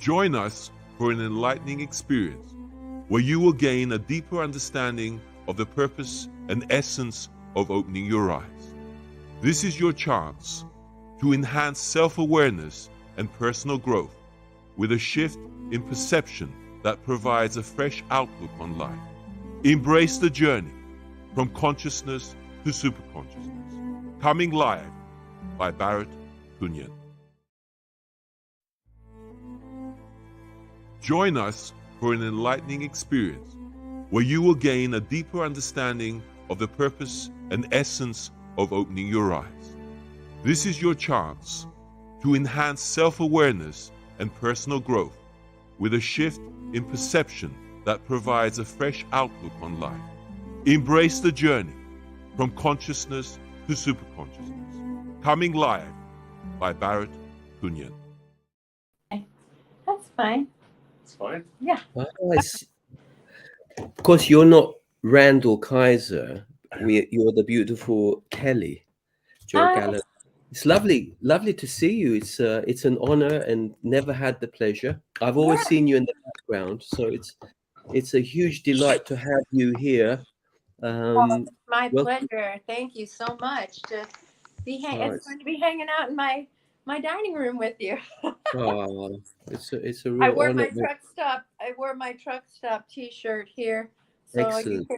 Join us for an enlightening experience where you will gain a deeper understanding of the purpose and essence of opening your eyes. This is your chance to enhance self-awareness and personal growth with a shift in perception that provides a fresh outlook on life. Embrace the journey from consciousness to superconsciousness. Coming live by Barrett Kunyan. Join us for an enlightening experience where you will gain a deeper understanding of the purpose and essence of opening your eyes. This is your chance to enhance self-awareness and personal growth with a shift in perception that provides a fresh outlook on life. Embrace the journey from consciousness to superconsciousness. Coming live by Barrett Kunyan. That's fine. It's fine. Yeah. Of course, you're not Randall Kaiser. You're the beautiful Kelly Jo Galiher. It's lovely to see you. It's an honor, and never had the pleasure. I've always seen you in the background, so it's a huge delight to have you here. My pleasure. Thank you so much to be it's going to be hanging out in my dining room with you. Oh, it's a real I wore honor. I wore my truck stop T-shirt here, so Excellent.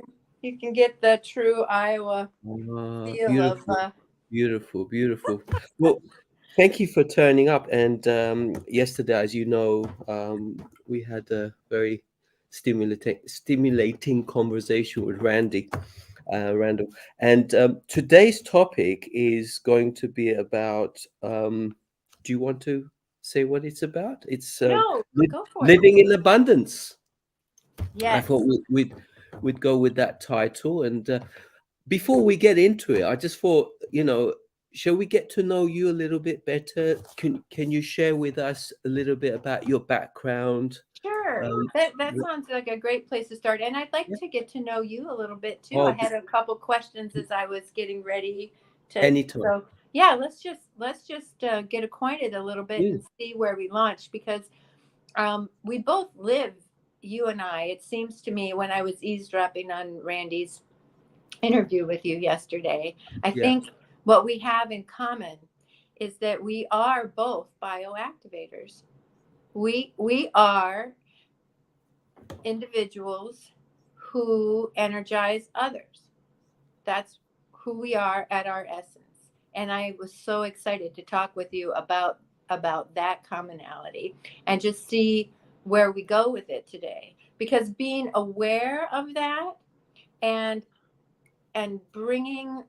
you can get the true Iowa feel beautiful. Well, thank you for turning up. And yesterday, as you know, we had a very stimulating conversation with Randall. And today's topic is going to be about. Do you want to say what it's about? It's go for living in abundance. Yes. I thought we'd go with that title. And before we get into it, I just thought, shall we get to know you a little bit better? Can you share with us a little bit about your background? Sure. That sounds like a great place to start. And I'd like to get to know you a little bit too. I had a couple questions as I was getting ready to. Anytime. So yeah, let's just get acquainted a little bit and see where we launch, because we both live, you and I, it seems to me, when I was eavesdropping on Randy's interview with you yesterday, I think what we have in common is that we are both bioactivators. We are individuals who energize others. That's who we are at our essence. And I was so excited to talk with you about that commonality and just see where we go with it today. Because being aware of that and bringing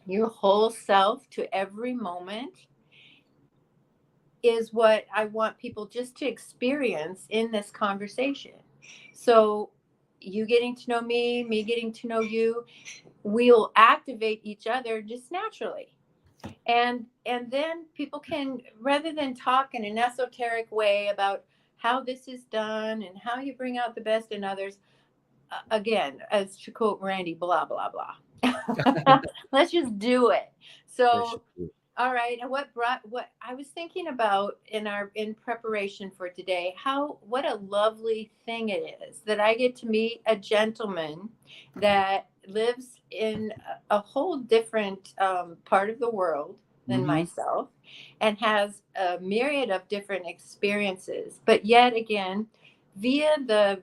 your whole self to every moment is what I want people just to experience in this conversation. So you getting to know me getting to know you, we'll activate each other just naturally. And then people can, rather than talk in an esoteric way about how this is done and how you bring out the best in others, again, as to quote Randy, blah, blah, blah. Let's just do it. So, all right. And what I was thinking about in preparation for today, what a lovely thing it is that I get to meet a gentleman that lives in a whole different part of the world than myself, and has a myriad of different experiences, but yet again, via the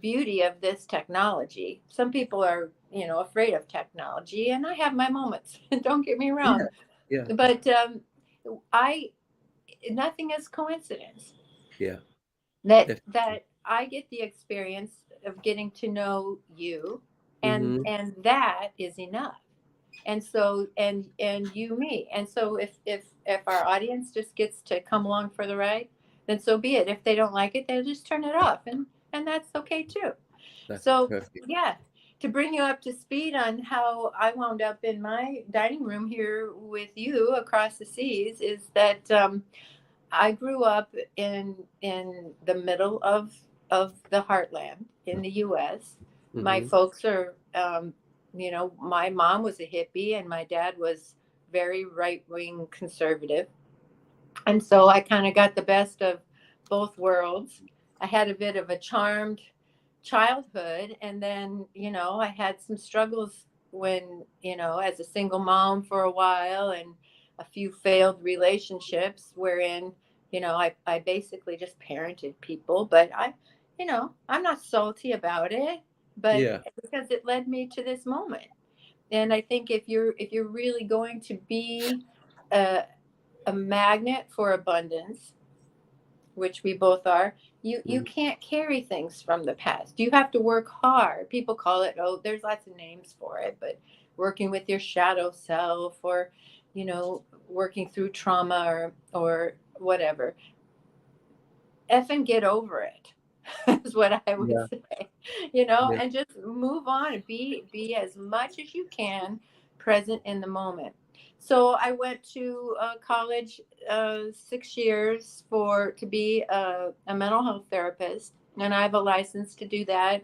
beauty of this technology. Some people are, afraid of technology, and I have my moments. Don't get me wrong. Yeah. But nothing is coincidence. Yeah. That I get the experience of getting to know you, and that is enough. And so, and you me. And so if our audience just gets to come along for the ride, then so be it. If they don't like it, they'll just turn it off, and that's okay too. That's so perfect. Yeah, to bring you up to speed on how I wound up in my dining room here with you across the seas is that I grew up in the middle of the heartland in the U.S. My folks are, my mom was a hippie and my dad was very right-wing conservative. And so I kind of got the best of both worlds. I had a bit of a charmed childhood, and then, I had some struggles when, as a single mom for a while, and a few failed relationships wherein, I basically just parented people. But I'm not salty about it, but Yeah. because it led me to this moment. And I think if you're really going to be a, a magnet for abundance, which we both are, you Mhm. can't carry things from the past. You have to work hard. People call it, oh, there's lots of names for it, but working with your shadow self, or working through trauma, or whatever. Effing get over it is what I would Yeah. say. Yeah. And just move on and be as much as you can present in the moment. So I went to college 6 years for to be a mental health therapist, and I have a license to do that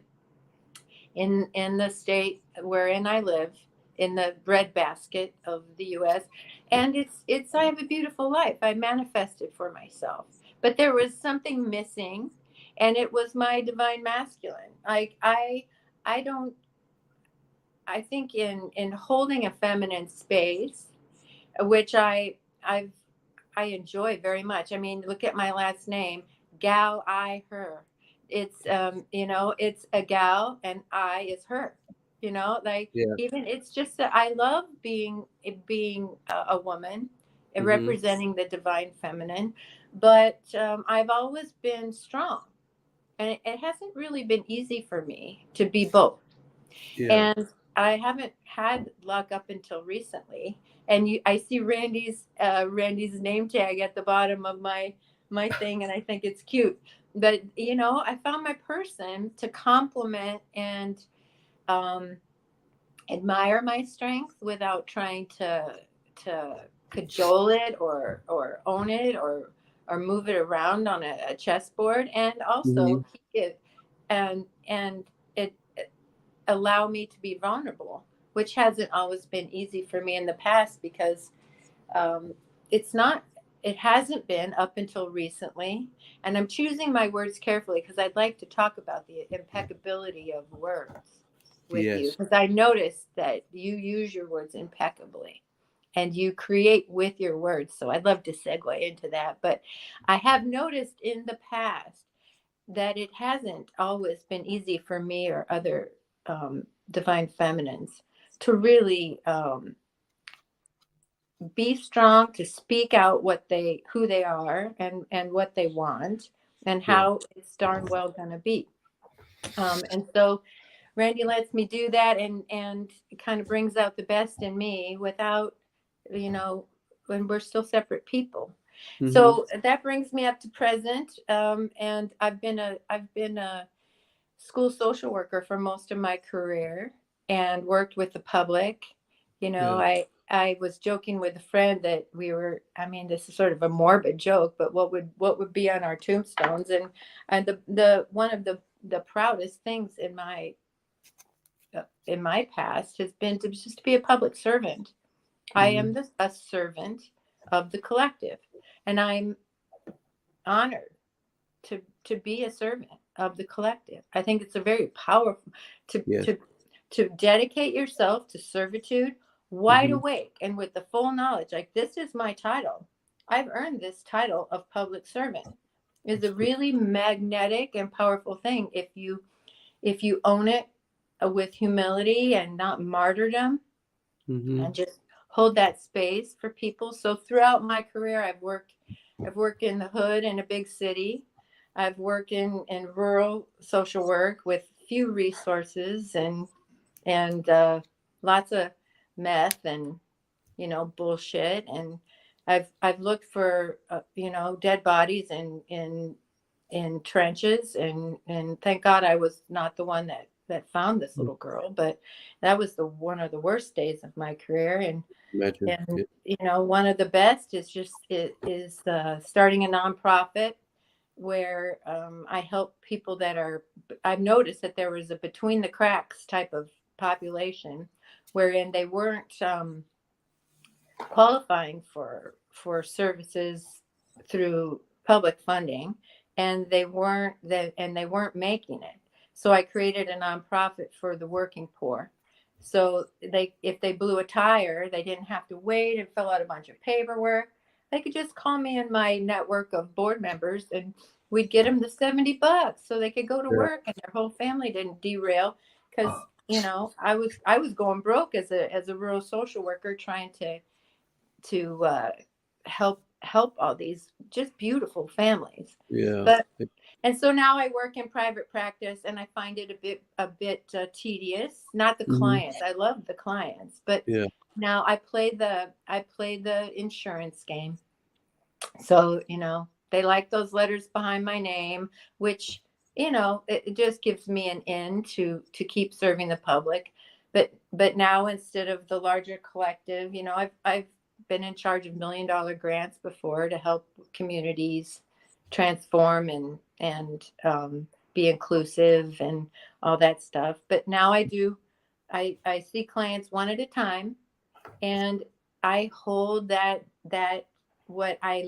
in the state wherein I live, in the breadbasket of the U.S. And it's I have a beautiful life. I manifested for myself, but there was something missing, and it was my divine masculine. I don't. I think in holding a feminine space, which I've I enjoy very much. I mean, look at my last name, Gal, I, her. It's a gal, and I is her. Like, Yeah. even it's just that I love being a woman and Hmm. representing the divine feminine, but I've always been strong, and it hasn't really been easy for me to be both. Yeah. And I haven't had luck up until recently. And I see Randy's name tag at the bottom of my thing, and I think it's cute. But I found my person to compliment and um, admire my strength without trying to cajole it, or own it, or move it around on a chessboard, and Hmm. also keep it and it allow me to be vulnerable, which hasn't always been easy for me in the past, because um, it's not, it hasn't been up until recently. And I'm choosing my words carefully, because I'd like to talk about the impeccability of words with you, Yes. because I noticed that you use your words impeccably and you create with your words. So I'd love to segue into that. But I have noticed in the past that it hasn't always been easy for me or other divine feminines to really be strong, to speak out who they are, and what they want, and Yeah. how it's darn well going to be. And so Randy lets me do that, and it kind of brings out the best in me without, you know, when we're still separate people. Hmm. So that brings me up to present. And I've been a school social worker for most of my career, and worked with the public. Yeah. I was joking with a friend that I mean, this is sort of a morbid joke, but what would be on our tombstones? And the one of the proudest things in my past has been to just be a public servant. I Hmm. am a servant of the collective, and I'm honored to be a servant of the collective. I think it's a very powerful to Yes. to to dedicate yourself to servitude, wide Hmm. awake and with the full knowledge, like, this is my title. I've earned this title of public servant. Is That's a good. really magnetic and powerful thing if you own it with humility and not martyrdom, Hmm. and just hold that space for people. So throughout my career, I've worked in the hood in a big city. I've worked in rural social work with few resources, and lots of meth and bullshit. And I've looked for dead bodies in trenches, and thank God I was not the one that found this little girl. But that was the one of the worst days of my career. and Imagine. and Yeah. one of the best is starting a nonprofit where I help people that are. I've noticed that there was a between the cracks type of population, wherein they weren't qualifying for services through public funding, and they weren't making it. So I created a nonprofit for the working poor. So if they blew a tire, they didn't have to wait and fill out a bunch of paperwork. They could just call me and my network of board members, and we'd get them the $70 so they could go to work and their whole family didn't derail. Because I was going broke as a rural social worker trying to help all these just beautiful families. Yeah. And so now I work in private practice, and I find it a bit tedious. Not the clients; I love the clients, but now I play the insurance game. So they like those letters behind my name, which it just gives me an in to keep serving the public. But now, instead of the larger collective, I've been in charge of $1 million grants before to help communities transform and be inclusive and all that stuff. But now I see clients one at a time, and I hold that what I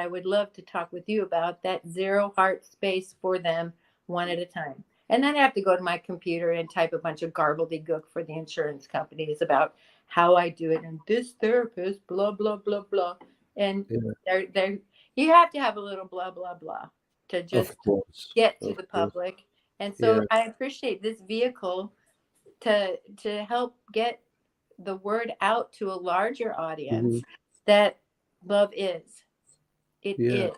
would love to talk with you about, that 0 heart space for them one at a time. And then I have to go to my computer and type a bunch of gobbledygook for the insurance companies about how I do it, and this therapist, blah, blah, blah, blah. And they're you have to have a little blah, blah, blah to just get to the public. And so I appreciate this vehicle to help get the word out to a larger audience that love is. It is.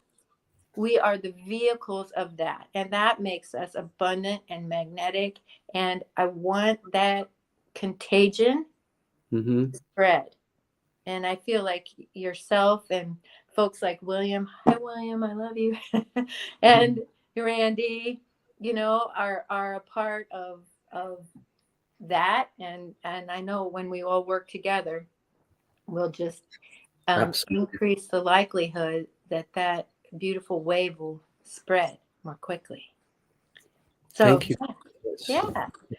We are the vehicles of that. And that makes us abundant and magnetic. And I want that contagion spread. And I feel like yourself and folks like William, hi William, I love you, and Randy, are a part of that. And I know when we all work together, we'll just increase the likelihood that beautiful wave will spread more quickly. So thank you.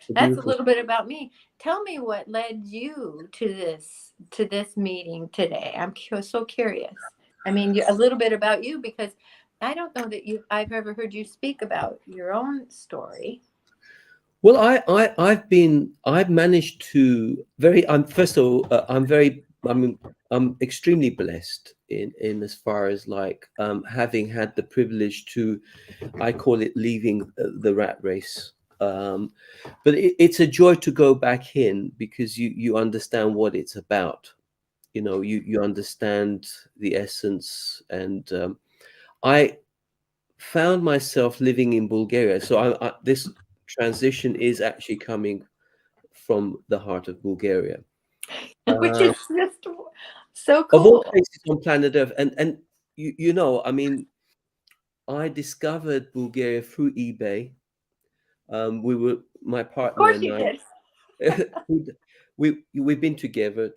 That's a little bit about me. Tell me what led you to this meeting today. I'm so curious. I mean, a little bit about you, because I don't know that I've ever heard you speak about your own story. Well, I've managed to first of all, I'm extremely blessed in as far as having had the privilege to, I call it leaving the rat race. But it's a joy to go back in, because you understand what it's about. You understand the essence. And I found myself living in Bulgaria. So this transition is actually coming from the heart of Bulgaria, which is just so cool. Of all places on planet Earth. And I mean, I discovered Bulgaria through eBay. My partner and I, we've been together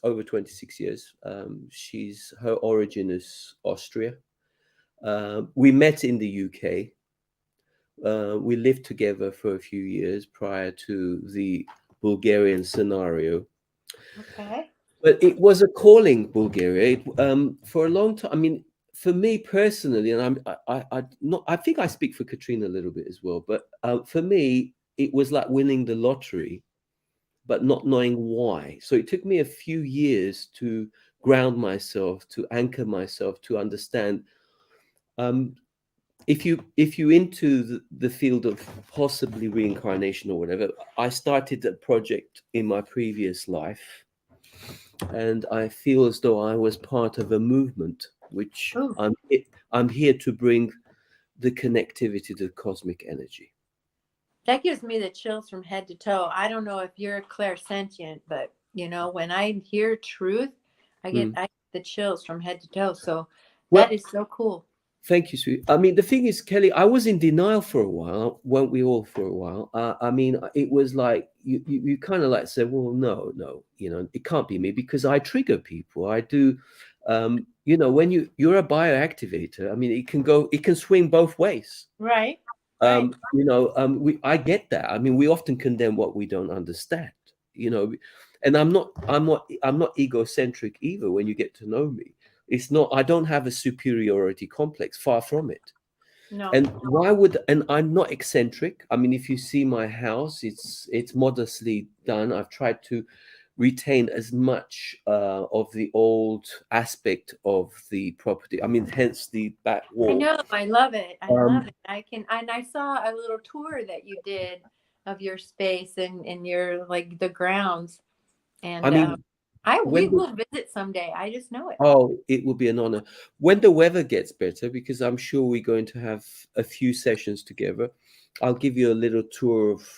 over 26 years. Her origin is Austria. We met in the UK. We lived together for a few years prior to the Bulgarian scenario. Okay. But it was a calling, Bulgaria. For a long time. I mean, for me personally, and I think I speak for Katrina a little bit as well. But for me, it was like winning the lottery, but not knowing why. So it took me a few years to ground myself, to anchor myself, to understand. If you into the field of possibly reincarnation or whatever, I started a project in my previous life, and I feel as though I was part of a movement, which I'm here to bring the connectivity to the cosmic energy. That gives me the chills from head to toe. I don't know if you're clairsentient, but when I hear truth, I get the chills from head to toe. So that is so cool. Thank you, sweet. I mean, the thing is, Kelly, I was in denial for a while. Weren't we all for a while? I mean, it was like you kind of like said, well, no, it can't be me, because I trigger people. I do, when you're a bioactivator, I mean, it can swing both ways. Right. I get that. I mean, we often condemn what we don't understand, and I'm not egocentric either when you get to know me. It's not, I don't have a superiority complex, far from it. No. And why would, and I'm not eccentric. I mean, if you see my house, it's modestly done. I've tried to retain as much of the old aspect of the property. I mean, hence the back I wall. know. I love it. I love Um, it. And I saw a little tour that you did of your space and your like the grounds. I And mean, we when the, will visit someday. I just know it. oh, it will be an honor when the weather gets better, because I'm sure we're going to have a few sessions together. I'll give you a little tour of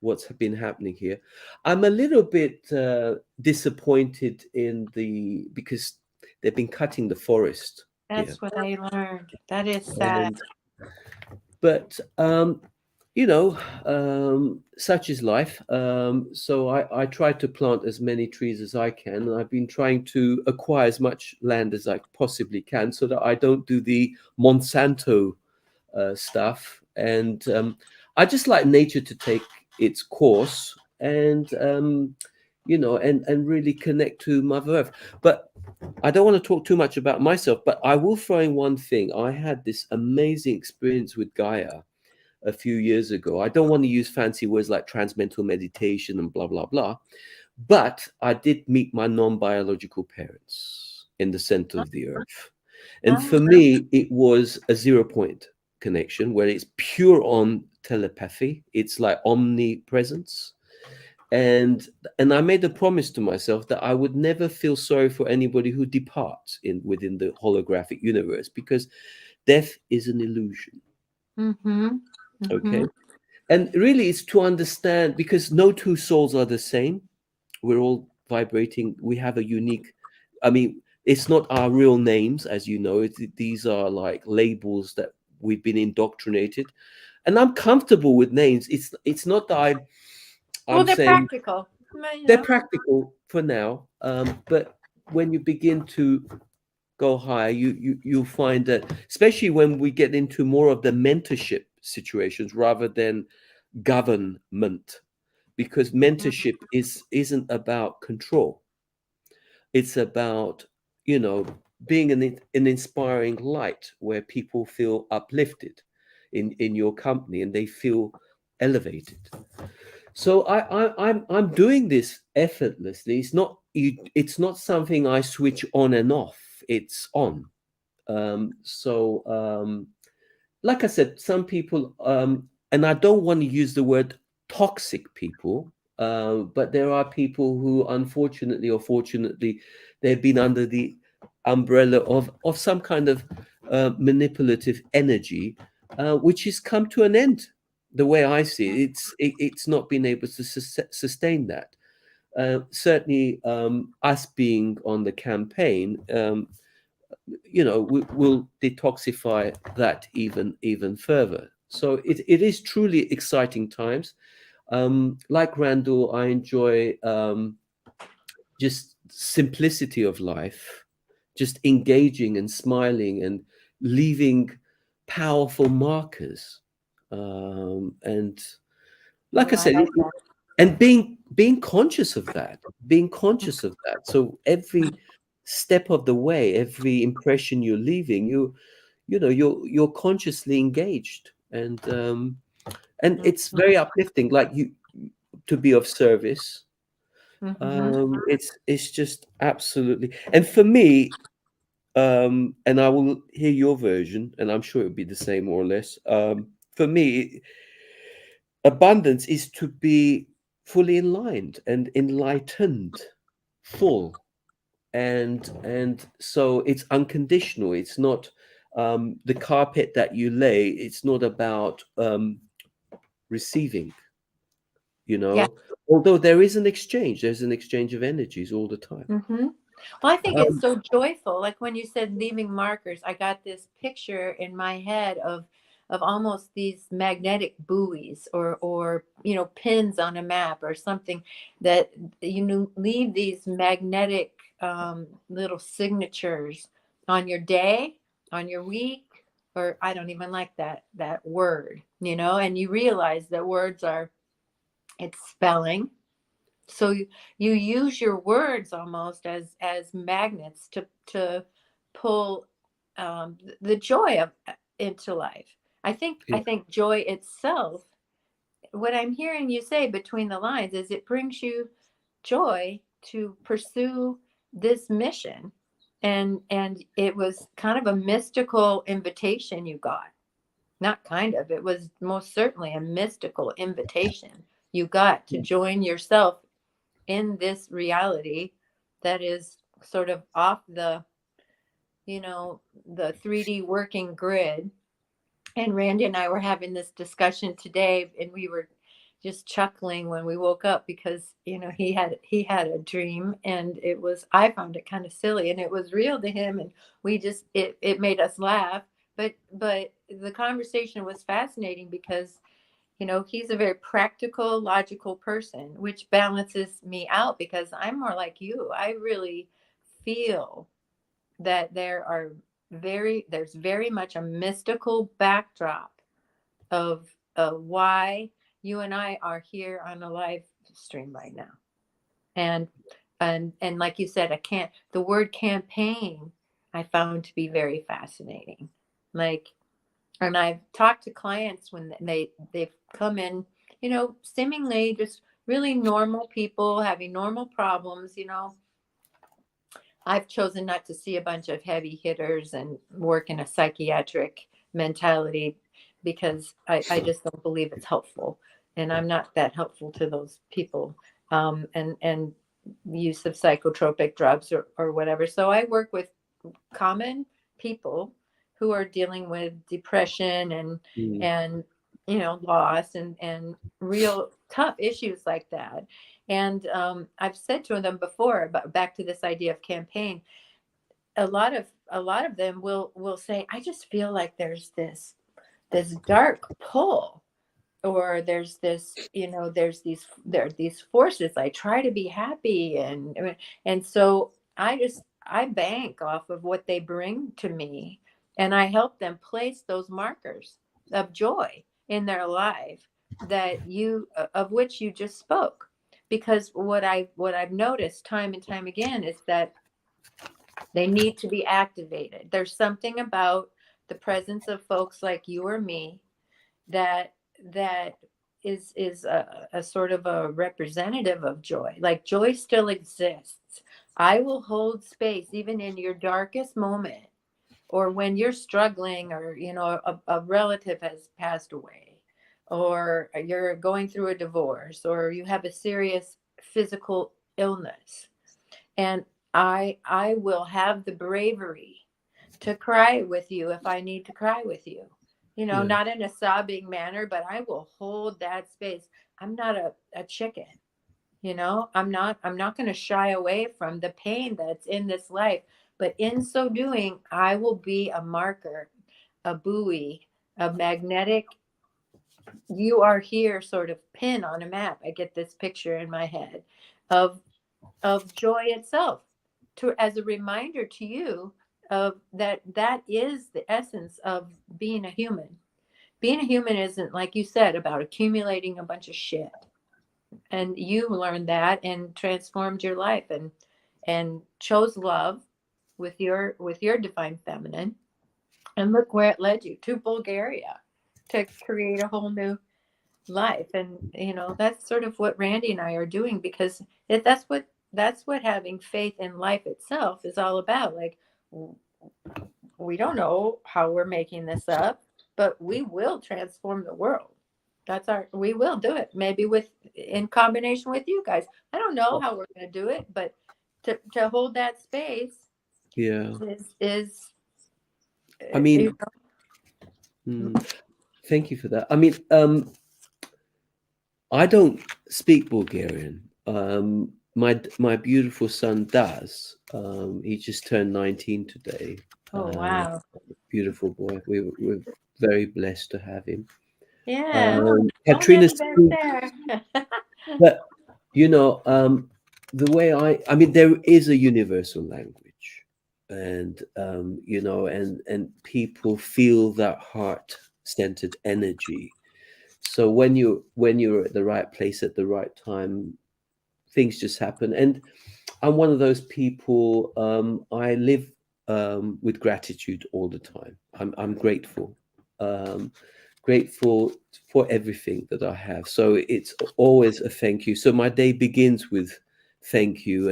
what's been happening here. I'm a little bit disappointed in the, because they've been cutting the forest here, That's what I learned. That is sad. and but you know, such is life. So I try to plant as many trees as I can, and I've been trying to acquire as much land as I possibly can, so that I don't do the Monsanto stuff. And I just like nature to take its course, and you know, and really connect to Mother Earth. But I don't want to talk too much about myself, but I will throw in one thing. I had this amazing experience with Gaia a few years ago. I don't want to use fancy words like transmental meditation and blah, blah, blah. But I did meet my non biological parents in the center of the earth. And Oh, for me, it was a 0 point connection where it's pure on telepathy, it's like omnipresence. And I made a promise to myself that I would never feel sorry for anybody who departs in within the holographic universe, because death is an illusion. mm-hmm. Mm-hmm. Okay. And really, it's to understand, because no two souls are the same. We're all vibrating. We have a unique, I mean, it's not our real names, as you know. These are like labels that we've been indoctrinated. And I'm comfortable with names. It's not that Well, I'm they're saying practical. Well, you they're know. practical for now. But when you begin to go higher, you'll find that, especially when we get into more of the mentorship situations rather than government, because Mhm. mentorship isn't about control. It's about, you know, being an inspiring light where people feel uplifted in your company, and they feel elevated. So I'm doing this effortlessly. It's not something I switch on and off. It's on. So like I said, some people, and I don't want to use the word toxic people, but there are people who, unfortunately or fortunately, they've been under the umbrella of some kind of manipulative energy, which has come to an end. The way I see it, it's not been able to sustain that. Certainly, us being on the campaign, you know, will detoxify that even further. So it is truly exciting times. Like Randall, I enjoy just simplicity of life, just engaging and smiling and leaving powerful markers. And like I Oh, I said, like that. and being conscious of that, being conscious of that. So every step of the way, every impression you're leaving, you know, you're consciously engaged, and it's very uplifting, like you, to be of service. Mm-hmm. It's just absolutely, and for me, and I will hear your version, and I'm sure it'll be the same more or less. For me, abundance is to be fully enlightened and enlightened, full, and so it's unconditional. It's not the carpet that you lay. It's not about receiving, you Yeah. know, although there is an exchange. There's an exchange of energies all the time. Mm-hmm. Well, I think it's um, so joyful. Like when you said leaving markers, I got this picture in my head of almost these magnetic buoys or you know pins on a map or something that leave these magnetic little signatures on your day, on your week, or I don't even like that word, you know, and you realize that words are it's spelling, so you use your words almost as magnets to pull the joy of into life. I Yeah. think joy itself, what I'm hearing you say between the lines, is it brings you joy to pursue this mission. And it was kind of a mystical invitation you got. Not kind of, it was most certainly a mystical invitation you got to join yourself in this reality that is sort of off the, the 3D working grid. And Randy and I were having this discussion today, and we were just chuckling when we woke up because he had a dream, and I found it kind of silly, and it was real to him, and it made us laugh. But the conversation was fascinating because he's a very practical, logical person, which balances me out because I'm more like you. I really feel that there's very much a mystical backdrop of why you and I are here on a live stream right now. And like you said, the word campaign I found to be very fascinating. Like, and I've talked to clients when they've come in, seemingly just really normal people having normal problems. I've chosen not to see a bunch of heavy hitters and work in a psychiatric mentality because I just don't believe it's helpful. And I'm not that helpful to those people, and use of psychotropic drugs or whatever. So I work with common people who are dealing with depression and loss and real tough issues like that. And I've said to them before, about back to this idea of campaign, a lot of them will say, I just feel like there's this dark pull, or there are these forces. I try to be happy, and so I bank off of what they bring to me, and I help them place those markers of joy in their life of which you just spoke. Because what I've noticed time and time again is that they need to be activated. There's something about the presence of folks like you or me that is a sort of a representative of joy. Like, joy still exists. I will hold space even in your darkest moment, or when you're struggling, or a relative has passed away, or you're going through a divorce, or you have a serious physical illness. And I will have the bravery to cry with you if I need to cry with you. Yeah. Not in a sobbing manner, but I will hold that space. I'm not a chicken. I'm not going to shy away from the pain that's in this life. But in so doing, I will be a marker, a buoy, a magnetic, you are here sort of pin on a map. I get this picture in my head of joy itself, as a reminder to you of that is the essence of being a human. Being a human isn't, like you said, about accumulating a bunch of shit. And you learned that and transformed your life and chose love with your divine feminine. And look where it led you, to Bulgaria, to create a whole new life. And that's sort of what Randy and I are doing, because that's what having faith in life itself is all about. Like, we don't know how we're making this up, but we will transform the world. We will do it, maybe in combination with you guys. I don't know how we're going to do it, but to hold that space Yeah. is I mean, thank you for that. I mean, I don't speak Bulgarian. My beautiful son does. He just turned 19 today. Oh, wow. Beautiful boy. We're very blessed to have him. Yeah. Katrina, There. but the way I mean, there is a universal language, and and people feel that heart-centered energy. So when you're at the right place at the right time, things just happen. And I'm one of those people. I live with gratitude all the time. I'm grateful, um, grateful for everything that I have. So it's always a thank you. So my day begins with thank you,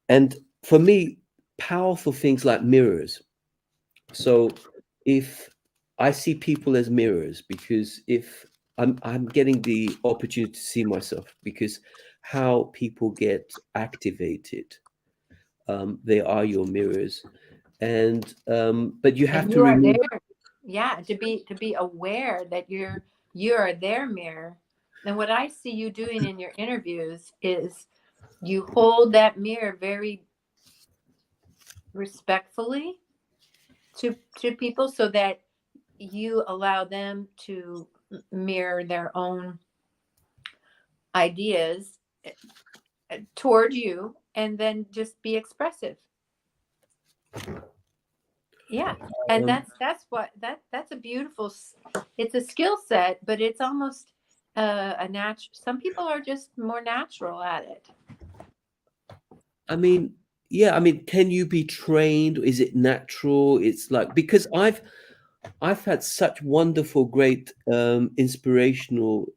and for me, powerful things like mirrors. So if I see people as mirrors, because if I'm getting the opportunity to see myself, because how people get activated, they are your mirrors, and but you have And to you are remove. there. Yeah, to be aware that you're their mirror. And what I see you doing in your interviews is you hold that mirror very respectfully to people so that you allow them to mirror their own ideas toward you and then just be expressive. Yeah. And Um, that's what that's a beautiful it's a skill set, but it's almost a natural. Some people are just more natural at it. I mean, yeah, I mean, can you be trained? Is it natural? It's like, because I've had such wonderful, great, inspirational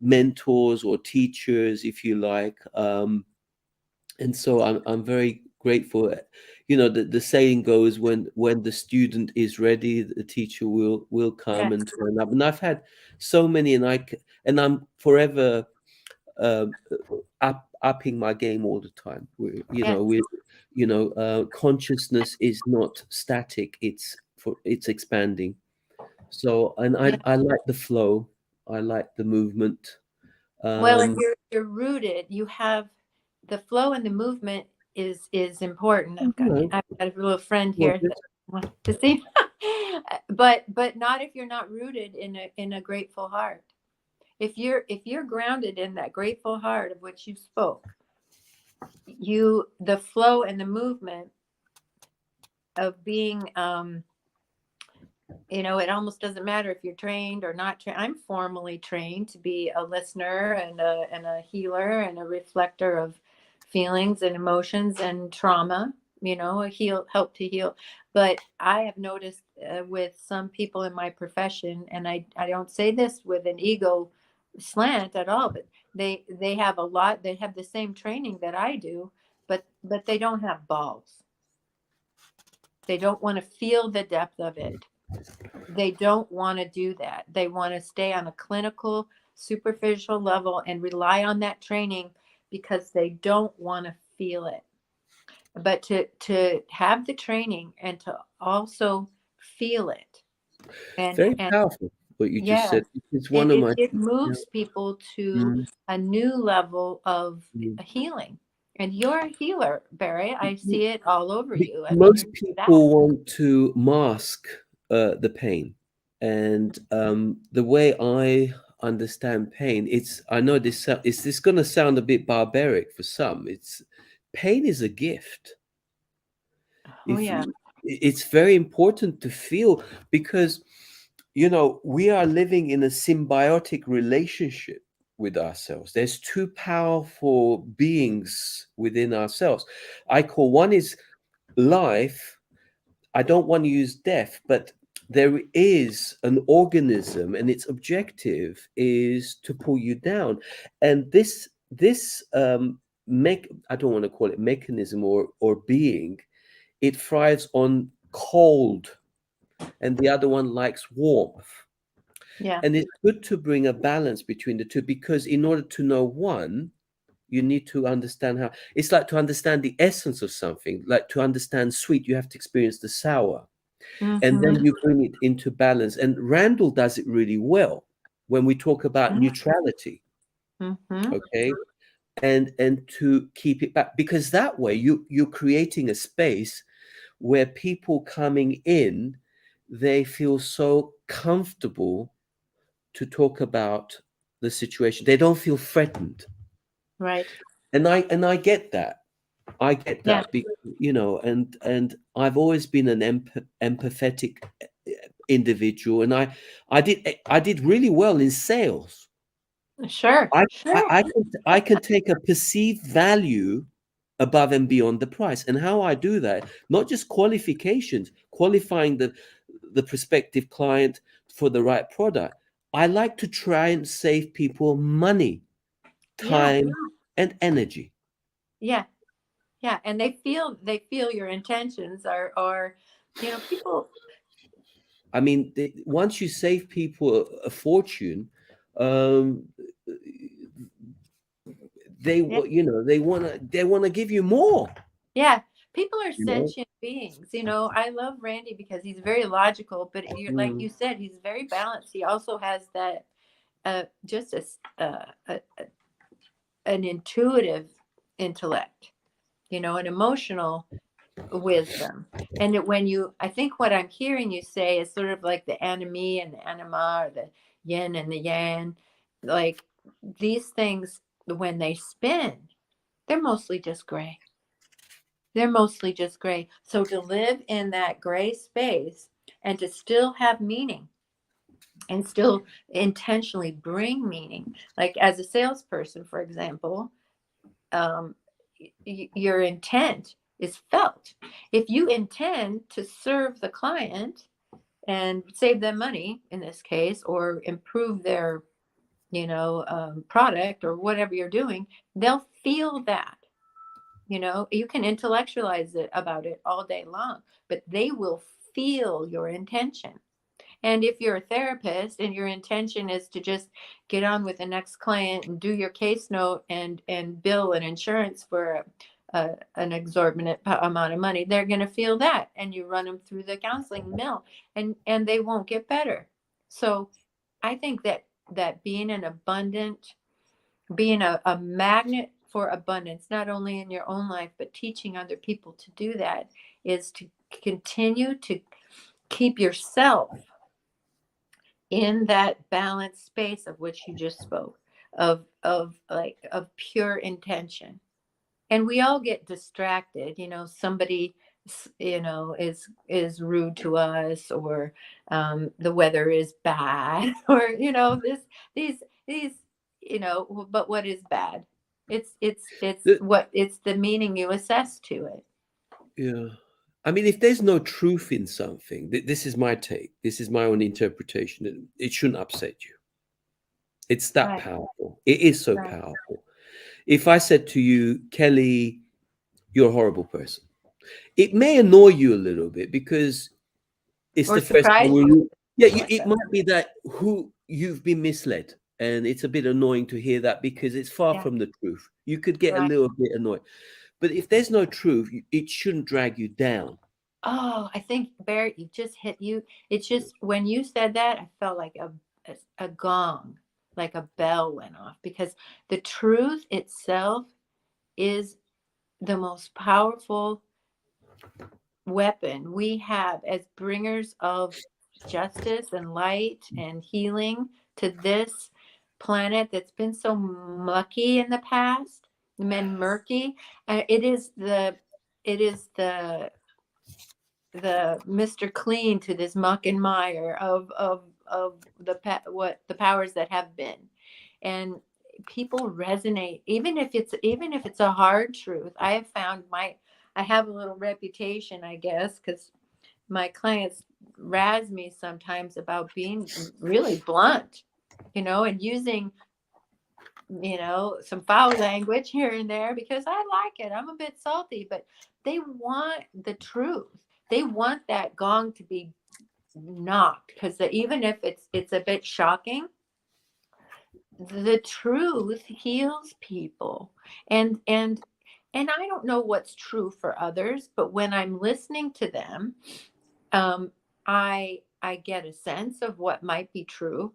mentors or teachers, if you like, and so I'm very grateful. You know, the saying goes, when the student is ready, the teacher will come Yes. and turn up. And I've had so many, and I'm forever uh, upping my game all the time. Yes. Consciousness is not static; it's expanding. So, and I Yeah. I like the flow. I like the movement. Well, if Um, you're rooted, you have the flow and the movement is important. you know, I've got a little friend well, here that wants to see, but not if you're not rooted in a grateful heart. If you're grounded in that grateful heart of which you spoke, the flow and the movement of being it almost doesn't matter if you're trained or not trained. I'm formally trained to be a listener and a healer and a reflector of feelings and emotions and trauma, help to heal. But I have noticed with some people in my profession, and I don't say this with an ego slant at all, but they have they have the same training that I do, but they don't have balls. They don't want to feel the depth of it. They don't want to do that. They want to stay on a clinical, superficial level and rely on that training because they don't want to feel it. But to have the training and to also feel it, very and powerful what you just yes, said. It's one it of it, my. it Yeah. moves people to Mm, a new level of mm. healing. And you're a healer, Barry. I see it all over you. I mean, you're Most that. people want to mask the pain, and the way I understand pain, I know this going to sound a bit barbaric for some. It's Pain is a gift. Oh If yeah. It's very important to feel, because we are living in a symbiotic relationship with ourselves. There's two powerful beings within ourselves. I call one is life. I don't want to use death, but there is an organism, and its objective is to pull you down. And this I don't want to call it mechanism or being. It thrives on cold, and the other one likes warmth. Yeah. And it's good to bring a balance between the two, because in order to know one, you need to understand how. It's like to understand the essence of something. Like to understand sweet, you have to experience the sour, and then Mm-hmm. you bring it into balance. And Randall does it really well when we talk about neutrality. Mm-hmm. Okay, and to keep it back, because that way you're creating a space where people coming in, they feel so comfortable to talk about the situation. They don't feel threatened. Right. And I get that. I get Yeah. that. And I've always been an empathetic individual, and I did really well in sales. Sure. I Sure. I can take a perceived value above and beyond the price. And how I do that, not just qualifications, qualifying the prospective client for the right product. I like to try and save people money, Yeah, time, and energy. yeah, yeah. And they feel your intentions are, people. I mean, once you save people a fortune, um, Yeah, they want to give you more. yeah. People are You know. sentient beings. I love Randy because he's very logical, but like Mm. you said, he's very balanced. He also has that just an intuitive intellect, an emotional wisdom. And I think what I'm hearing you say is sort of like the anime and the anima, or the yin and the yang. Like these things, when they spin, they're mostly just gray. They're mostly just gray. So to live in that gray space and to still have meaning and still intentionally bring meaning, like as a salesperson, for example, um, your intent is felt. If you intend to serve the client and save them money in this case, or improve their, product or whatever you're doing, they'll feel that. You can intellectualize it about it all day long, but they will feel your intention. And if you're a therapist and your intention is to just get on with the next client and do your case note and bill an insurance for an exorbitant amount of money, they're going to feel that, and you run them through the counseling mill, and they won't get better. So I think that being a magnet for abundance, not only in your own life, but teaching other people to do that, is to continue to keep yourself in that balanced space of which you just spoke, of pure intention. And we all get distracted. Somebody is rude to us, or the weather is bad, or these but what is bad? The- It's the meaning you assess to it. yeah. I mean, if there's no truth in something, this is my take. This is my own interpretation. It shouldn't upset you. It's that Right, powerful. It is so right. powerful. If I said to you, Kelly, you're a horrible person, it may annoy you a little bit because it's Or the first time surprise you, yeah, like it that. might be that who you've been misled, and it's a bit annoying to hear that because it's far Yeah, from the truth. You could get a right. little bit annoyed, but if there's no truth, it shouldn't drag you down. Oh, I think Barrett, you just hit you. It's just when you said that, I felt like a gong, like a bell went off, because the truth itself is the most powerful weapon we have as bringers of justice and light and healing to this planet that's been so mucky in the past, been murky. It is the Mr. Clean to this muck and mire of what the powers that have been. And people resonate, even if it's a hard truth. I have a little reputation, I guess, because my clients razz me sometimes about being really blunt, and using some foul language here and there, because I like it. I'm a bit salty, but they want the truth. They want that gong to be knocked, because even if it's a bit shocking, the truth heals people. And and and I don't know what's true for others, but when I'm listening to them, um, I get a sense of what might be true.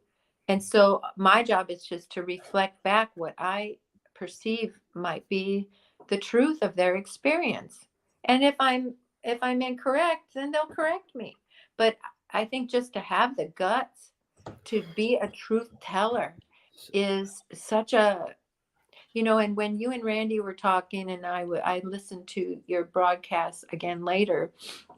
And so my job is just to reflect back what I perceive might be the truth of their experience. And if I'm incorrect, then they'll correct me. But I think just to have the guts to be a truth teller is such a, and when you and Randy were talking, and I listened to your broadcast again later,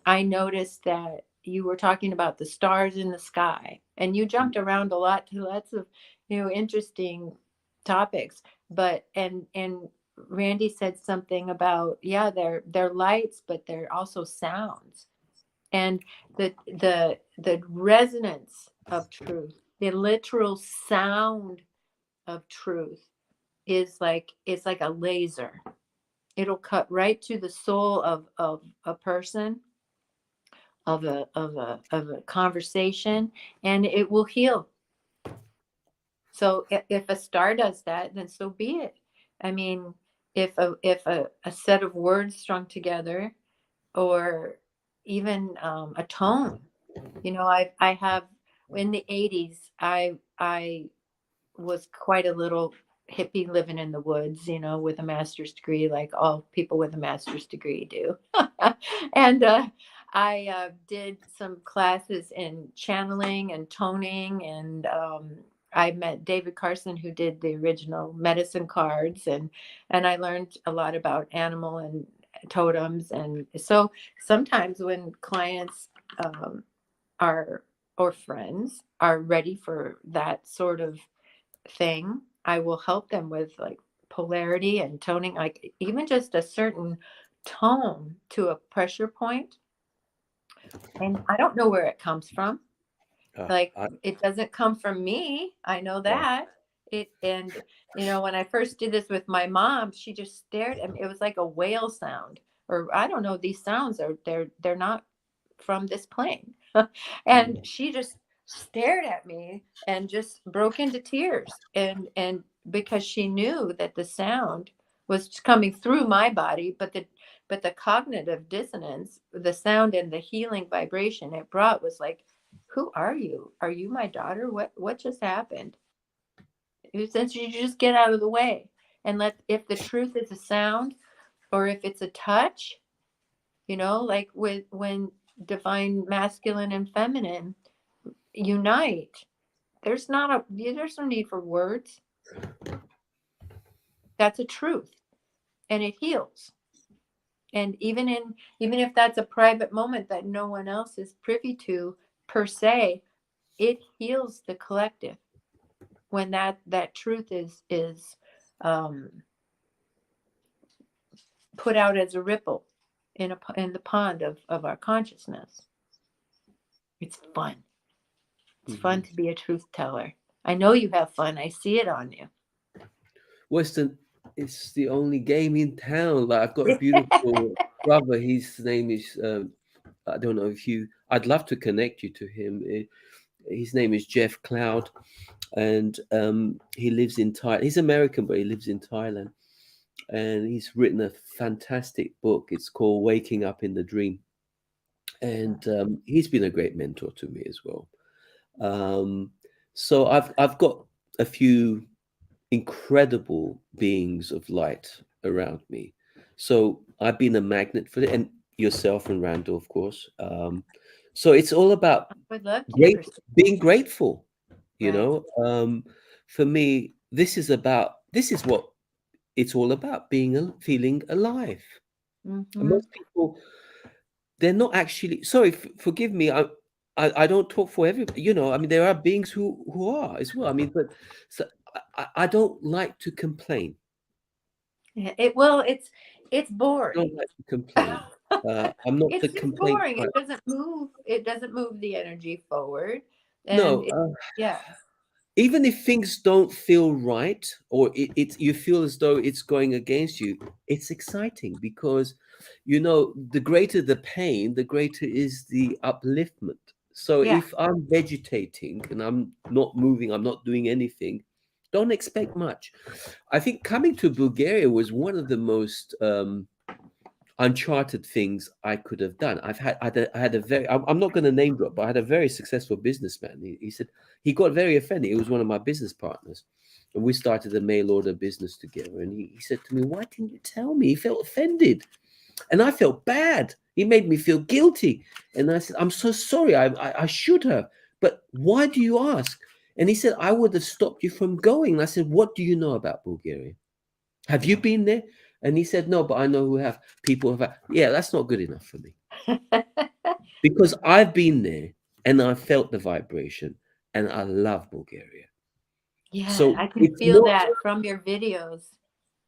I noticed that you were talking about the stars in the sky, and you jumped around a lot to lots of, interesting topics. But and Randy said something about, yeah, they're lights, but they're also sounds. And the resonance of truth, the literal sound of truth is like, it's like a laser. It'll cut right to the soul of a person, of a conversation, and it will heal. So if a star does that, then so be it. I mean, if a set of words strung together, or even a tone, I have, in the 80s, I was quite a little hippie living in the woods, with a master's degree, like all people with a master's degree do. And I did some classes in channeling and toning, and I met David Carson, who did the original medicine cards, and I learned a lot about animal and totems. And so sometimes when clients are, or friends are ready for that sort of thing, I will help them with like polarity and toning, like even just a certain tone to a pressure point. And I don't know where it comes from. Uh, Like, I, it doesn't come from me. I know yeah. that. And when I first did this with my mom, she just stared at me. It was like a whale sound, or I don't know, these sounds are, they're not from this plane. And Mm. she just stared at me and just broke into tears, and because she knew that the sound was coming through my body, but the cognitive dissonance, the sound and the healing vibration it brought was like, who are you? Are you my daughter? What just happened? Since you just get out of the way and let, if the truth is a sound, or if it's a touch, like with when divine masculine and feminine unite, there's no need for words. That's a truth, and it heals. And even if that's a private moment that no one else is privy to per se, it heals the collective when that truth is um, put out as a ripple in the pond of our consciousness. It's fun. It's fun Mhm. to be a truth teller. I know you have fun. I see it on you. Western, it's the only game in town. Like I've got a beautiful brother. His name is I don't know if you. I'd love to connect you to him. His name is Jeff Cloud, and he lives in Thailand. He's American, but he lives in Thailand, and he's written a fantastic book. It's called Waking Up in the Dream, and he's been a great mentor to me as well. Um, so I've got a few incredible beings of light around me. So I've been a magnet for it, and yourself and Randall, of course. So it's all about I would love to great pursue. being grateful. You Right. know, for me, this is what it's all about: being feeling alive. And Mm-hmm. most people, they're not actually. Sorry, forgive me. I don't talk for everybody. You know, I mean, there are beings who are as well. I mean, but so I don't like to complain. It's I don't boring. like to complain. I'm not the It's just complaint boring. type. It doesn't move the energy forward. And No, yeah. even if things don't feel right, or you feel as though it's going against you, it's exciting because, you know, the greater the pain, the greater is the upliftment. So Yeah. if I'm vegetating and I'm not moving, I'm not doing anything, don't expect much. I think coming to Bulgaria was one of the most uncharted things I could have done. I had a very, I'm not going to name drop, but I had a very successful businessman. He said he got very offended. He was one of my business partners, and we started a mail order business together. And he said to me, "Why didn't you tell me?" He felt offended, and I felt bad. He made me feel guilty, and I said, "I'm so sorry. I should have, but why do you ask?" And he said, "I would have stopped you from going." And I said, "What do you know about Bulgaria? Have you been there?" And he said, "No, but I know who have people have." Yeah, that's not good enough for me because I've been there and I felt the vibration, and I love Bulgaria. Yeah, So I can it's feel not that from your videos.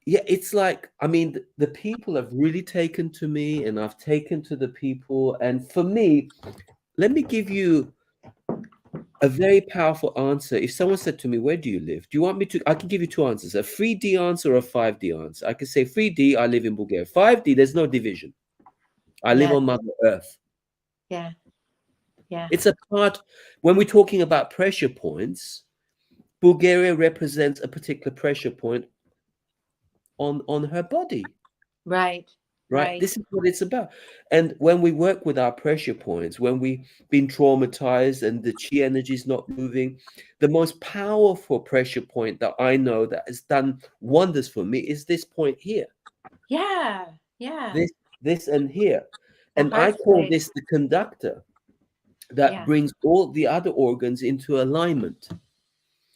yeah, it's like, I mean, the people have really taken to me, and I've taken to the people. And for me, let me give you a very powerful answer. If someone said to me, "Where do you live?" Do you want me to? I can give you two answers: a 3D answer or a 5D answer. I can say 3D, I live in Bulgaria. 5D, there's no division. I live Yeah, on Mother Earth. yeah, yeah, It's a part, when we're talking about pressure points, Bulgaria represents a particular pressure point on her body. right, Right? right. This is what it's about. And when we work with our pressure points, when we've been traumatized and the chi energy is not moving, the most powerful pressure point that I know that has done wonders for me is this point here. Yeah, yeah. This, this, and here. The And I heart call space. this the conductor that Yeah, brings all the other organs into alignment.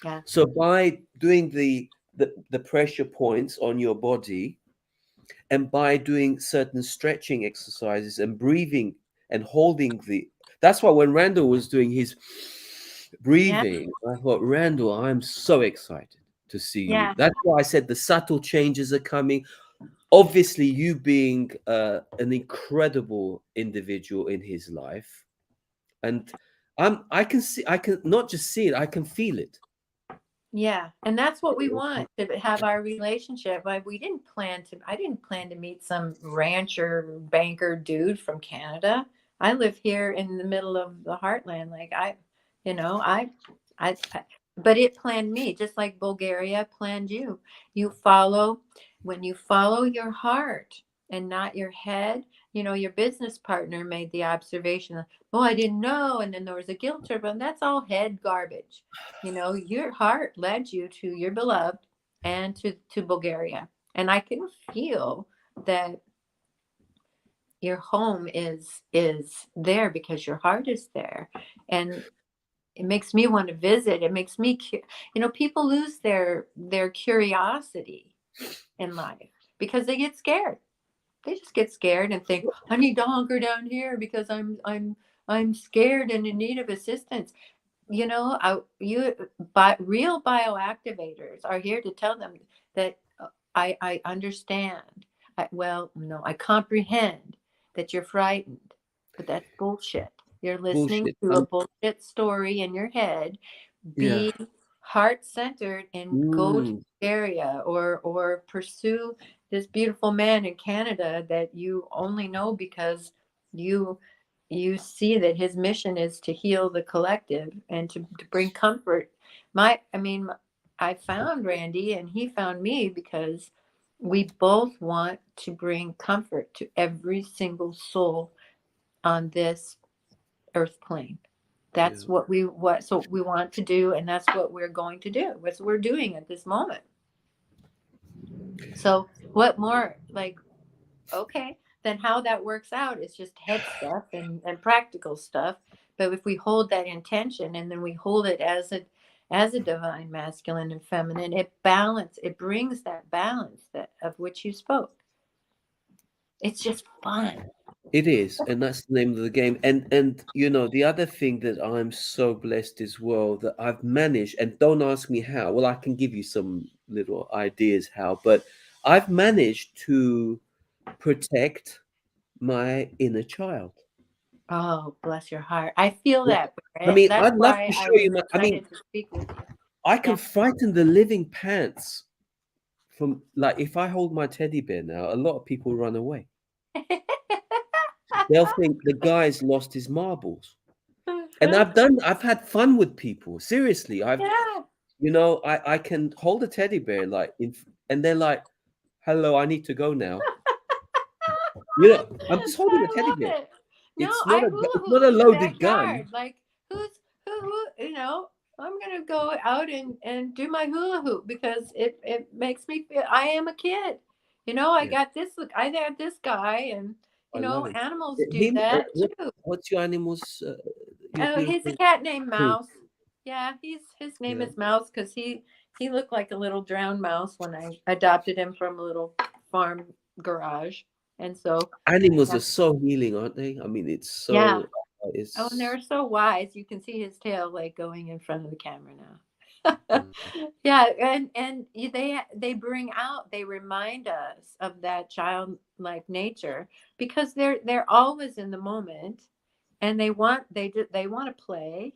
yeah, So by doing the pressure points on your body, and by doing certain stretching exercises and breathing and holding the, that's why when Randall was doing his yeah, breathing, I thought, Randall, I'm so excited to see you. yeah, That's why I said the subtle changes are coming. Obviously, you being an incredible individual in his life, and I can see, I can not just see it, I can feel it. yeah. And that's what we want to have our relationship. Like I didn't plan to meet some rancher banker dude from Canada. I live here in the middle of the heartland. Like you know, I but it planned me just like Bulgaria planned you. You follow when you follow your heart and not your head. You know, your business partner made the observation, oh, I didn't know. And then there was a guilt trip, and that's all head garbage. You know, your heart led you to your beloved and to Bulgaria. And I can feel that your home is there because your heart is there. And it makes me want to visit. It makes me you know, people lose their curiosity in life because they get scared. They just get scared and think, I need to hunker down here because I'm scared and in need of assistance. You know, real bioactivators are here to tell them that I understand. Well, no, I comprehend that you're frightened, but that's bullshit. You're listening Bullshit. to a bullshit story in your head. Yeah. Be heart centered and go to Mm, the area or pursue this beautiful man in Canada that you only know because you you see that his mission is to heal the collective and to bring comfort. I mean, I found Randy and he found me because we both want to bring comfort to every single soul on this earth plane. yeah. That's what we want to do, and that's what we're going to do. What we're doing at this moment. So what more, like, okay, then how that works out is just head stuff and practical stuff. But if we hold that intention and then we hold it as a divine masculine and feminine, it brings that balance that of which you spoke. It's just fun. It is, and that's the name of the game. And you know, the other thing that I'm so blessed as well that I've managed, and don't ask me how. Well, I can give you some little ideas how, but I've managed to protect my inner child. Oh, bless your heart. I feel Yeah. that, I Britt. mean, That's I'd love why to I show was you my, I mean, excited to speak with you. I can Yeah. frighten the living pants from, like, if I hold my teddy bear now, a lot of people run away. They'll think the guy's lost his marbles. And I've had fun with people. Seriously, Yeah. you know, I can hold a teddy bear like and they're like, "Hello, I need to go now." You know, I'm just holding a I teddy bear. love it. No, I It's hula not hoop a in the loaded gun. backyard. Like you know, I'm gonna go out and do my hula hoop because it makes me feel I am a kid. You know, Yeah, I got this guy and I you love know, him. animals do Him, that too. what's your animal's your Oh, he's a beautiful cat named Pooh? Mouse. Yeah, his name Yeah. is Mouse because he looked like a little drowned mouse when I adopted him from a little farm garage. And so Animals yeah. are so healing, aren't they? I mean, Yeah. Oh, and it's they're so wise. You can see his tail like going in front of the camera now. Yeah, and they bring out, they remind us of that childlike nature, because they're always in the moment, and they want to play.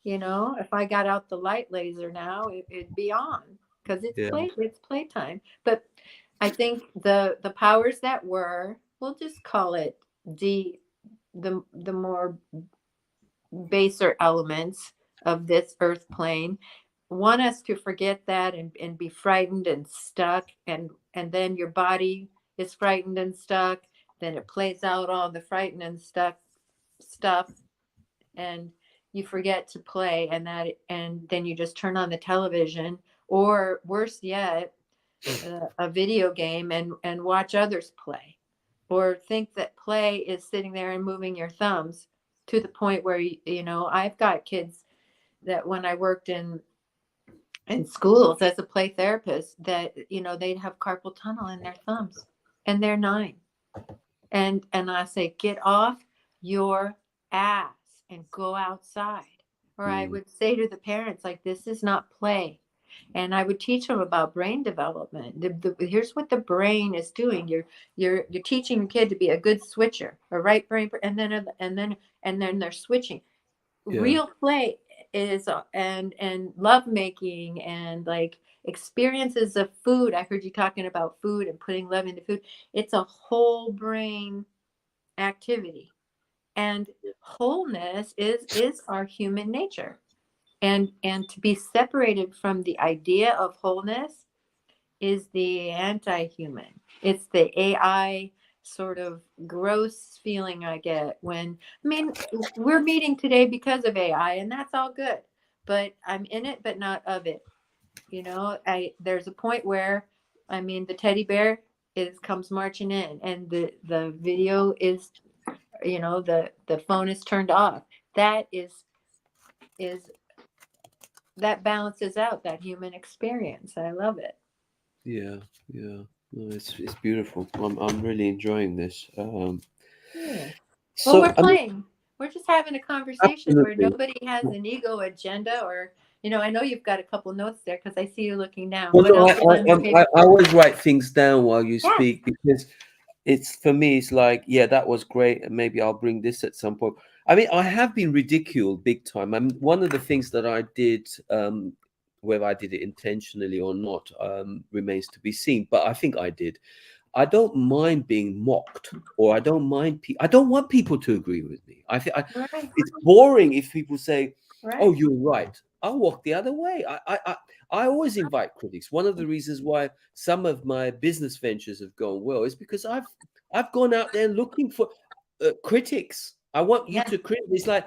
You know, if I got out the light laser now, it'd be on, because Yeah. it's playtime. But I think the powers that were, we'll just call it the more baser elements of this earth plane, want us to forget that, and be frightened and stuck, and then your body is frightened and stuck, then it plays out all the frightened and stuck stuff, and you forget to play, and then you just turn on the television, or worse yet, a video game, and watch others play, or think that play is sitting there and moving your thumbs, to the point where I've got kids that, when I worked in schools as a play therapist, that they'd have carpal tunnel in their thumbs, and they're 9, and I say, get off your ass and go outside. Or I Mm. would say to the parents, like, this is not play. And I would teach them about brain development. Here's what the brain is doing. You're teaching your kid to be a good switcher, a right brain, and then they're switching. Yeah. Real play is, and love making, and like experiences of food. I heard you talking about food and putting love into food. It's a whole brain activity, and wholeness is our human nature, and to be separated from the idea of wholeness is the anti-human. It's the AI sort of gross feeling I get when, I mean, we're meeting today because of AI, and that's all good, but I'm in it but not of it. There's a point where, I mean, the teddy bear is comes marching in, and the video is, the phone is turned off. That is that balances out that human experience. I love it. Yeah. Yeah. No, it's beautiful. I'm really enjoying this. Yeah. Well, we're So I mean, playing. We're just having a conversation where absolutely. nobody has an ego agenda, or, I know you've got a couple notes there because I see you looking down. Well, What no, else is on your I paper? always write things down while you Yes. speak, because it's, for me, it's like, yeah, that was great, and maybe I'll bring this at some point. I mean, I have been ridiculed big time. I mean, one of the things that I did, whether I did it intentionally or not, remains to be seen. But I think I did. I don't mind being mocked, or I don't mind. I don't want people to agree with me. I think Right. it's boring if people say, "Oh, Right. you're right." I'll walk the other way. I always invite critics. One of the reasons why some of my business ventures have gone well is because I've gone out there looking for critics. I want you Yes. to critic. It's like,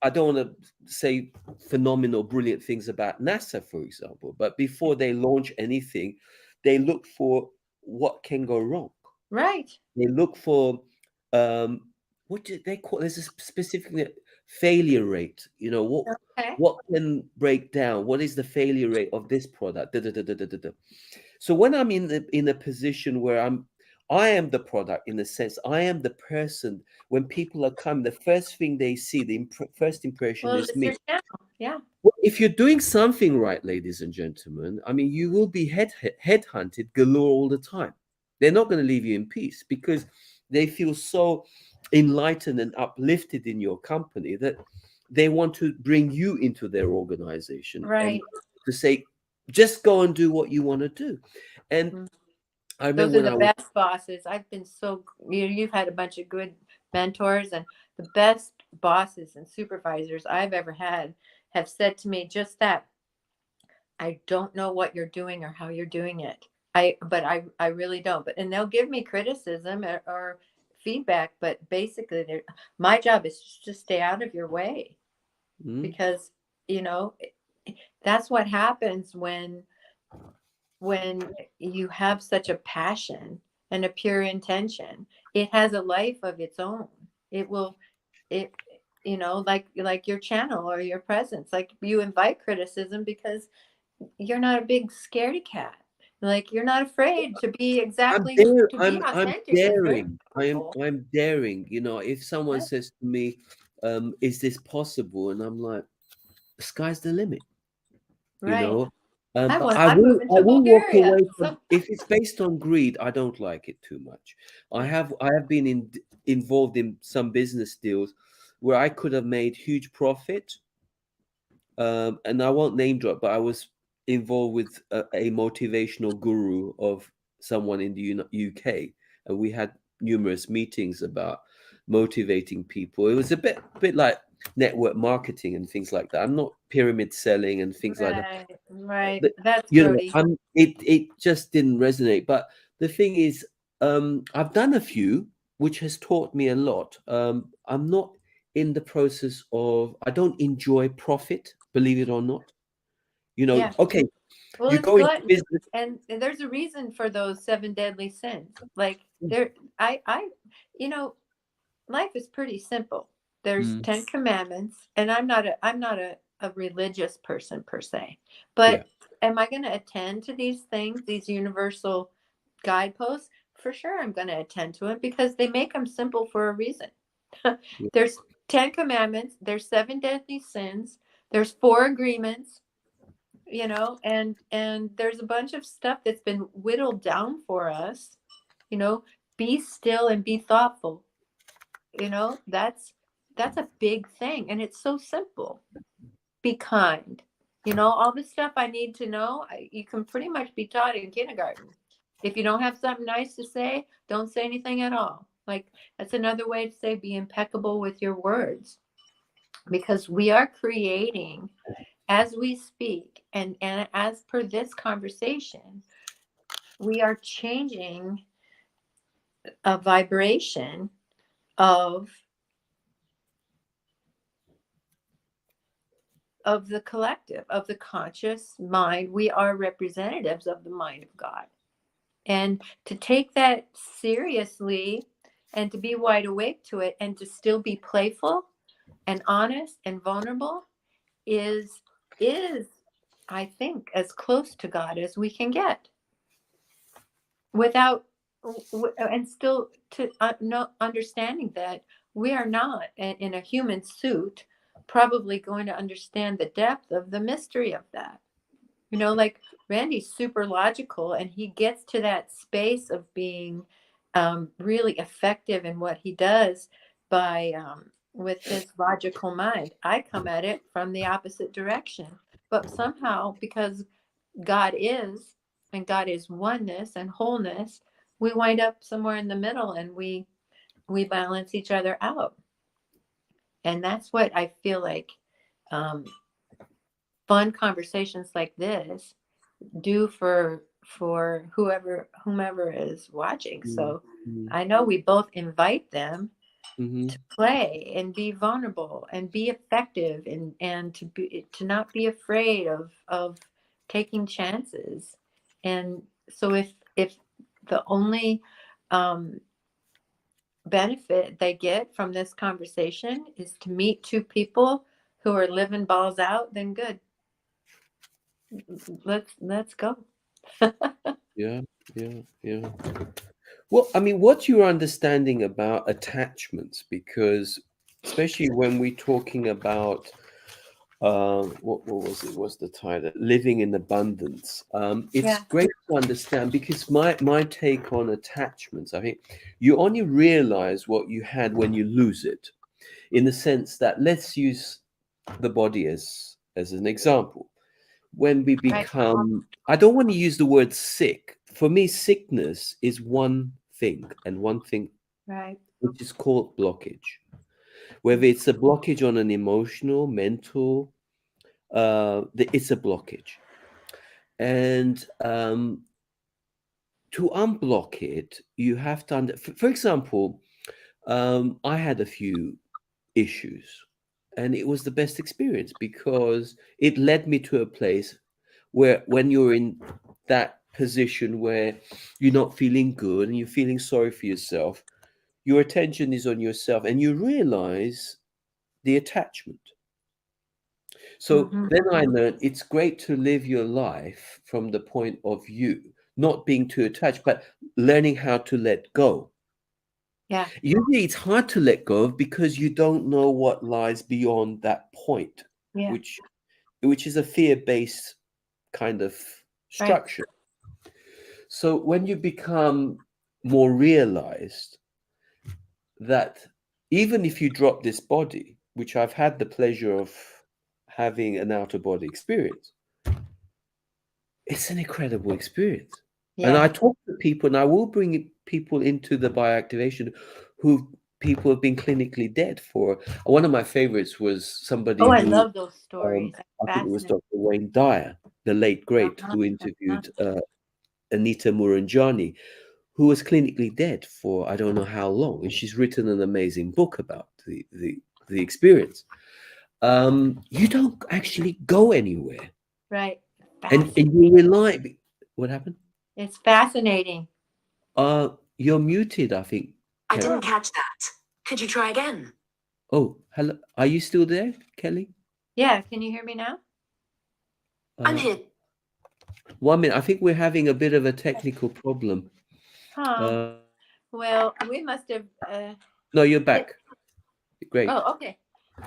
I don't want to say phenomenal, brilliant things about NASA, for example, but before they launch anything, they look for what can go wrong. Right. They look for, what do they call? There's a specific failure rate. Okay. What can break down? What is the failure rate of this product? Da, da, da, da, da, da, da. So when I'm in a position where I am the product, in a sense, I am the person. When people are coming, the first thing they see, the first impression Well, is it's your me. channel. Yeah. Well, if you're doing something right, ladies and gentlemen, I mean, you will be headhunted galore all the time. They're not going to leave you in peace, because they feel so enlightened and uplifted in your company that they want to bring you into their organization, and Right. to say, just go and do what you want to do. And Mhm. I Those remember are when the I was, best bosses. I've been so, you've had a bunch of good mentors, and the best bosses and supervisors I've ever had have said to me just that. I don't know what you're doing or how you're doing it. But I really don't. But and they'll give me criticism, or feedback, but basically my job is just to stay out of your way, "Hmm, because you know that's what happens when you have such a passion and a pure intention. It has a life of its own. It will it like your channel or your presence. Like, you invite criticism because you're not a big scaredy cat. Like, you're not afraid to be I'm exactly there. to be I'm authentic is very daring. powerful. I'm daring. If someone Yeah. says to me, "Is this possible?" and I'm like, the sky's the limit. You Right. know, but I'm moving I to will walk Bulgaria. away from, if it's based on greed, I don't like it too much. Yeah. I have been involved in some business deals where I could have made huge profit, and I won't name drop, but I was involved with a motivational guru of someone in the UK, and we had numerous meetings about motivating people. It was a bit like network marketing and things like that. I'm not pyramid selling and things like that. Right. Right. But, That's you know, grody. it just didn't resonate. But the thing is, I've done a few, which has taught me a lot. I'm not in the process of, I don't enjoy profit, believe it or not. You know, Yeah. okay, Well, you it's go into gluttony, business. and there's a reason for those seven deadly sins. Like there, you know, life is pretty simple. There's Mm, 10 commandments, and I'm not a religious person per se, yeah, but am I going to attend to these things, these universal guideposts? For sure, I'm going to attend to them because they make them simple for a reason. yeah, There's 10 commandments, there's seven deadly sins, there's four agreements, and there's a bunch of stuff that's been whittled down for us. Be still and be thoughtful. That's a big thing, and it's so simple. Be kind. All the stuff I need to know, you can pretty much be taught in kindergarten. If you don't have something nice to say, don't say anything at all. Like, that's another way to say be impeccable with your words, because we are creating as we speak, and as per this conversation, we are changing a vibration of the collective, of the conscious mind. We are representatives of the mind of God. And to take that seriously and to be wide awake to it and to still be playful and honest and vulnerable is I think as close to God as we can get, without and still to no understanding that we are not in a human suit probably going to understand the depth of the mystery of that. Like, Randy's super logical, and he gets to that space of being really effective in what he does by with his logical mind. I come at it from the opposite direction, but somehow, because God is, and God is oneness and wholeness, we wind up somewhere in the middle, and we balance each other out. And that's what I feel like um, fun conversations like this do for whomever is watching. mm, So mm, I know we both invite them mhm, to play and be vulnerable and be effective, and to not be afraid of taking chances. And so if the only um, benefit they get from this conversation is to meet two people who are living balls out, then good. Let's go. yeah, yeah, yeah. Well, I mean, what's your understanding about attachments? Because especially when we're talking about what was it? Was the title "Living in Abundance"? It's Yeah. great to understand, because my take on attachments, I think you only realize what you had when you lose it. In the sense that, let's use the body as an example. When we Right. become, I don't want to use the word sick. For me, sickness is one thing, and one thing, Right. which is called blockage. Whether it's a blockage on an emotional, mental, it's a blockage. And to unblock it, you have to, for example, I had a few issues, and it was the best experience because it led me to a place where, when you're in that position where you're not feeling good and you're feeling sorry for yourself, your attention is on yourself and you realize the attachment. So Mm-hmm. then I learned it's great to live your life from the point of view, not being too attached, but learning how to let go. Yeah. Usually it's hard to let go of because you don't know what lies beyond that point, Yeah. which which is a fear-based kind of Right. structure. So when you become more realized that even if you drop this body, which I've had the pleasure of having an outer body experience, it's an incredible experience. And Yeah. I talk to people, and I will bring people into the bioactivation who people have been clinically dead for. One of my favorites was Oh, somebody I who, love those stories. I think it was Fascinating. Dr. Wayne Dyer, the late great, Uh-huh, who uh-huh. interviewed Anita Muranjani, who was clinically dead for I don't know how long, and she's written an amazing book about the experience. You don't actually go anywhere, Right. and you rely. What happened? It's fascinating. You're muted, I think. I Kelly. didn't catch that. Could you try again? Oh, hello. Are you still there, Kelly? Yeah. Can you hear me now? I'm here. 1 minute. I think we're having a bit of a technical problem. Huh. Well, we must have. No, you're It, back. Great. oh, okay.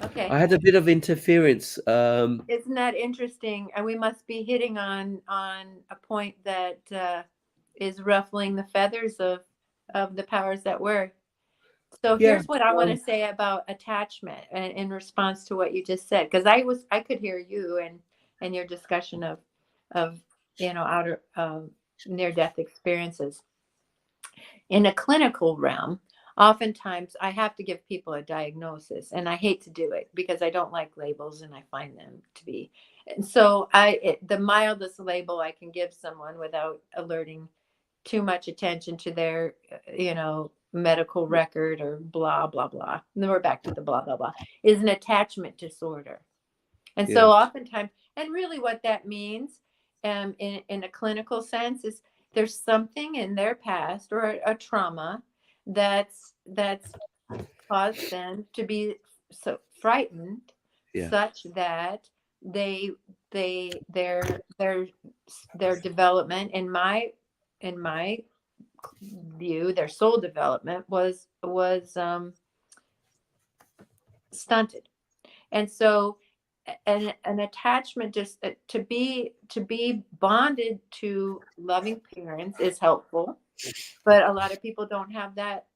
Okay. I had a bit of interference. Isn't that interesting? And we must be hitting on a point that is ruffling the feathers of the powers that were. So Yeah. here's what I want to say about attachment in response to what you just said, because I could hear you and your discussion of outer near death experiences. In a clinical realm, oftentimes I have to give people a diagnosis, and I hate to do it because I don't like labels and I find them to be. And so the mildest label I can give someone without alerting too much attention to their, medical record or blah, blah, blah. And then we're back to the blah, blah, blah, is an attachment disorder. And Yeah. so oftentimes, and really what that means in a clinical sense is there's something in their past or a trauma that's caused them to be so frightened, Yeah. such that they their development in my view, their soul development was stunted. And so an attachment, just to be bonded to loving parents is helpful, but a lot of people don't have that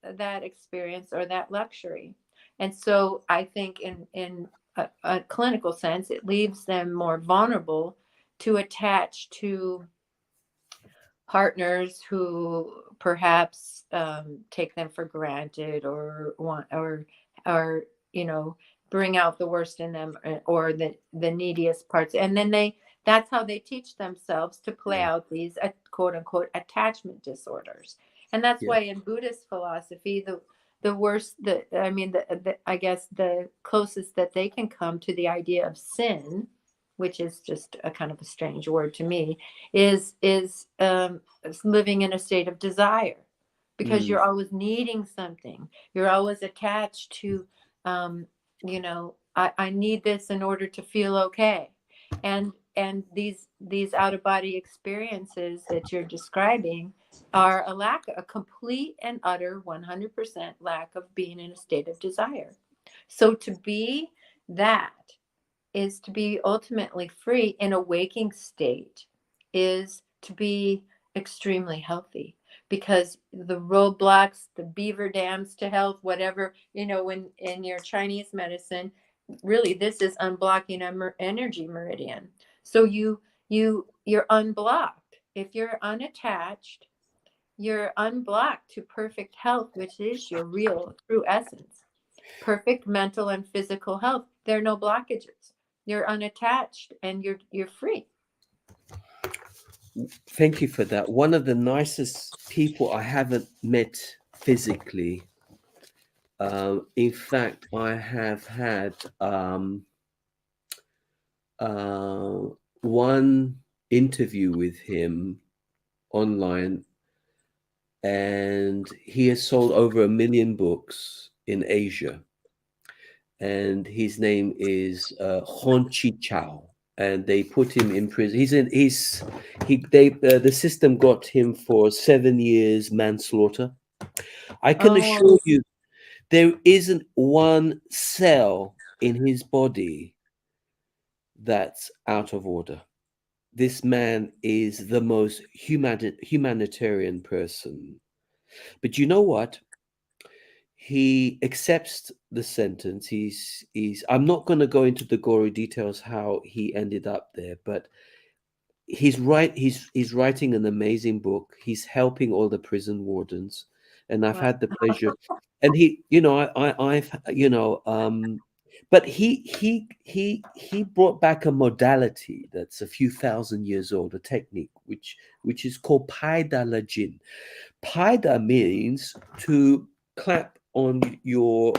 experience or that luxury. And so I think in a clinical sense, it leaves them more vulnerable to attach to partners who perhaps take them for granted or want or bring out the worst in them, or the neediest parts, and then that's how they teach themselves to play Yeah. out these quote unquote attachment disorders. And that's Yeah. why in Buddhist philosophy, the worst, the I guess the closest that they can come to the idea of sin, which is just a kind of a strange word to me, is living in a state of desire, because Mm. you're always needing something. You're always attached to, I need this in order to feel okay. And these out of body experiences that you're describing are a complete and utter 100% lack of being in a state of desire. So to be that is to be ultimately free in a waking state, is to be extremely healthy, because the roadblocks, the beaver dams to health, whatever, when in your Chinese medicine, really this is unblocking an energy meridian. So you're unblocked. If you're unattached, you're unblocked to perfect health, which is your real true essence. Perfect mental and physical health. There are no blockages. You're unattached and you're free. Thank you for that. One of the nicest people I haven't met physically. In fact, I have had one interview with him online, and he has sold over 1 million books in Asia. And his name is Hon Chi Chao, and they put him in prison. The system got him for 7 years manslaughter. I can assure Oh, you, there isn't one cell in his body that's out of order. This man is the most humanitarian person. But you know what? He accepts the sentence. He's I'm not going to go into the gory details how he ended up there, but he's writing an amazing book. He's helping all the prison wardens, and I've Wow. had the pleasure. And he, you know, I've, but he brought back a modality that's a few thousand years old, a technique which is called paida lajin. Paida means to clap on your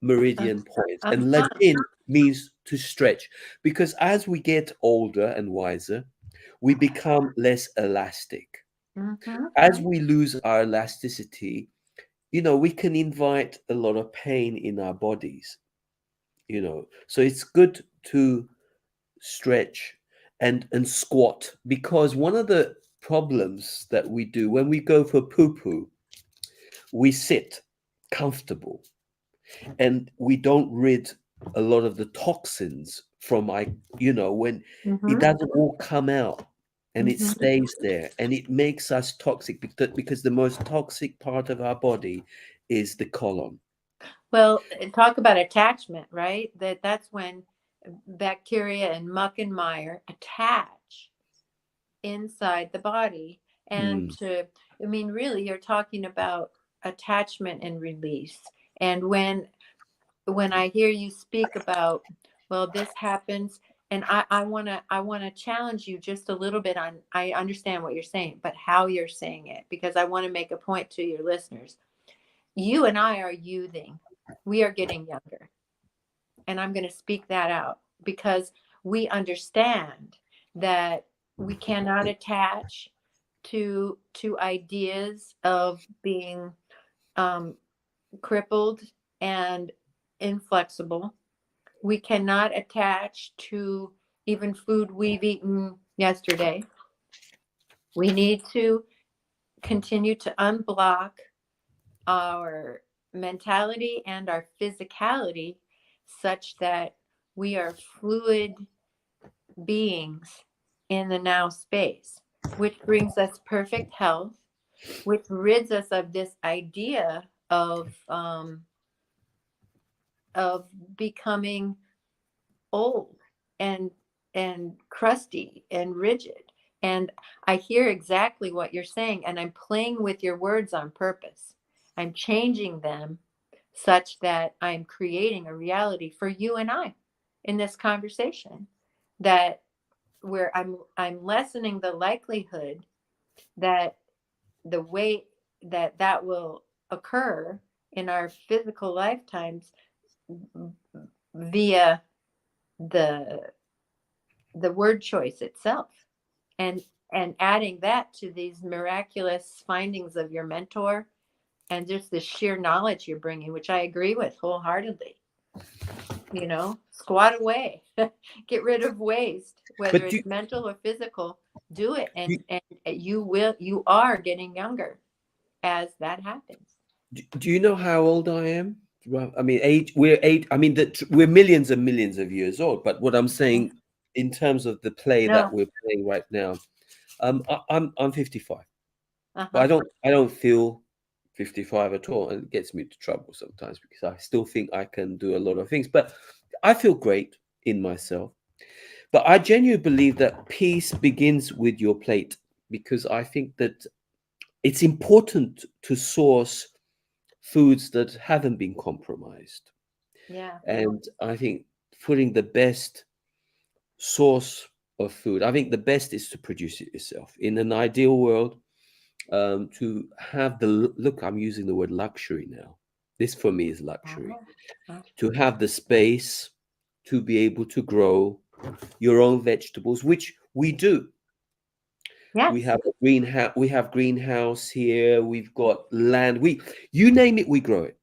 meridian point, and Uh-huh. lajin means to stretch, because as we get older and wiser, we become less elastic. Mm-hmm. As we lose our elasticity, we can invite a lot of pain in our bodies, So it's good to stretch and squat, because one of the problems that we do when we go for poo poo, we sit comfortable and we don't rid a lot of the toxins from when Mm-hmm. it doesn't all come out and it Mm-hmm. stays there, and it makes us toxic, because the most toxic part of our body is the colon. Well, talk about attachment, right? That's when bacteria and muck and mire attach inside the body. And Mm, I mean, really, you're talking about attachment and release. And when I hear you speak about, well, this happens, and I wanna challenge you just a little bit on, I understand what you're saying, but how you're saying it, because I want to make a point to your listeners. You and I are youthing. We are getting younger. And I'm going to speak that out because we understand that we cannot attach to ideas of being um, crippled and inflexible. We cannot attach to even food we've eaten yesterday. We need to continue to unblock our mentality and our physicality such that we are fluid beings in the now space, which brings us perfect health, which rids us of this idea of becoming old and crusty and rigid. And I hear exactly what you're saying, and I'm playing with your words on purpose. I'm changing them such that I'm creating a reality for you and I in this conversation, that where I'm lessening the likelihood that the way that will occur in our physical lifetimes via the word choice itself, and adding that to these miraculous findings of your mentor and just the sheer knowledge you're bringing, which I agree with wholeheartedly. Squat away, get rid of waste, whether but it's mental or physical. Do it, you, and you are getting younger as that happens. do you know how old I am? Well, I mean, age. I mean, that we're millions and millions of years old. But what I'm saying, in terms of the play that No. we're playing right now, I'm 55, but Uh-huh. I don't feel 55 at all, and it gets me into trouble sometimes because I still think I can do a lot of things. But I feel great in myself. But I genuinely believe that peace begins with your plate, because I think that it's important to source foods that haven't been compromised. Yeah. And I think putting the best source of food, I think the best is to produce it yourself. In an ideal world, to have look, I'm using the word luxury now. This for me is luxury. Uh-huh. To have the space to be able to grow your own vegetables, which we do. We Yes. have a greenhouse. We have greenhouse here. We've got land. You name it, we grow it.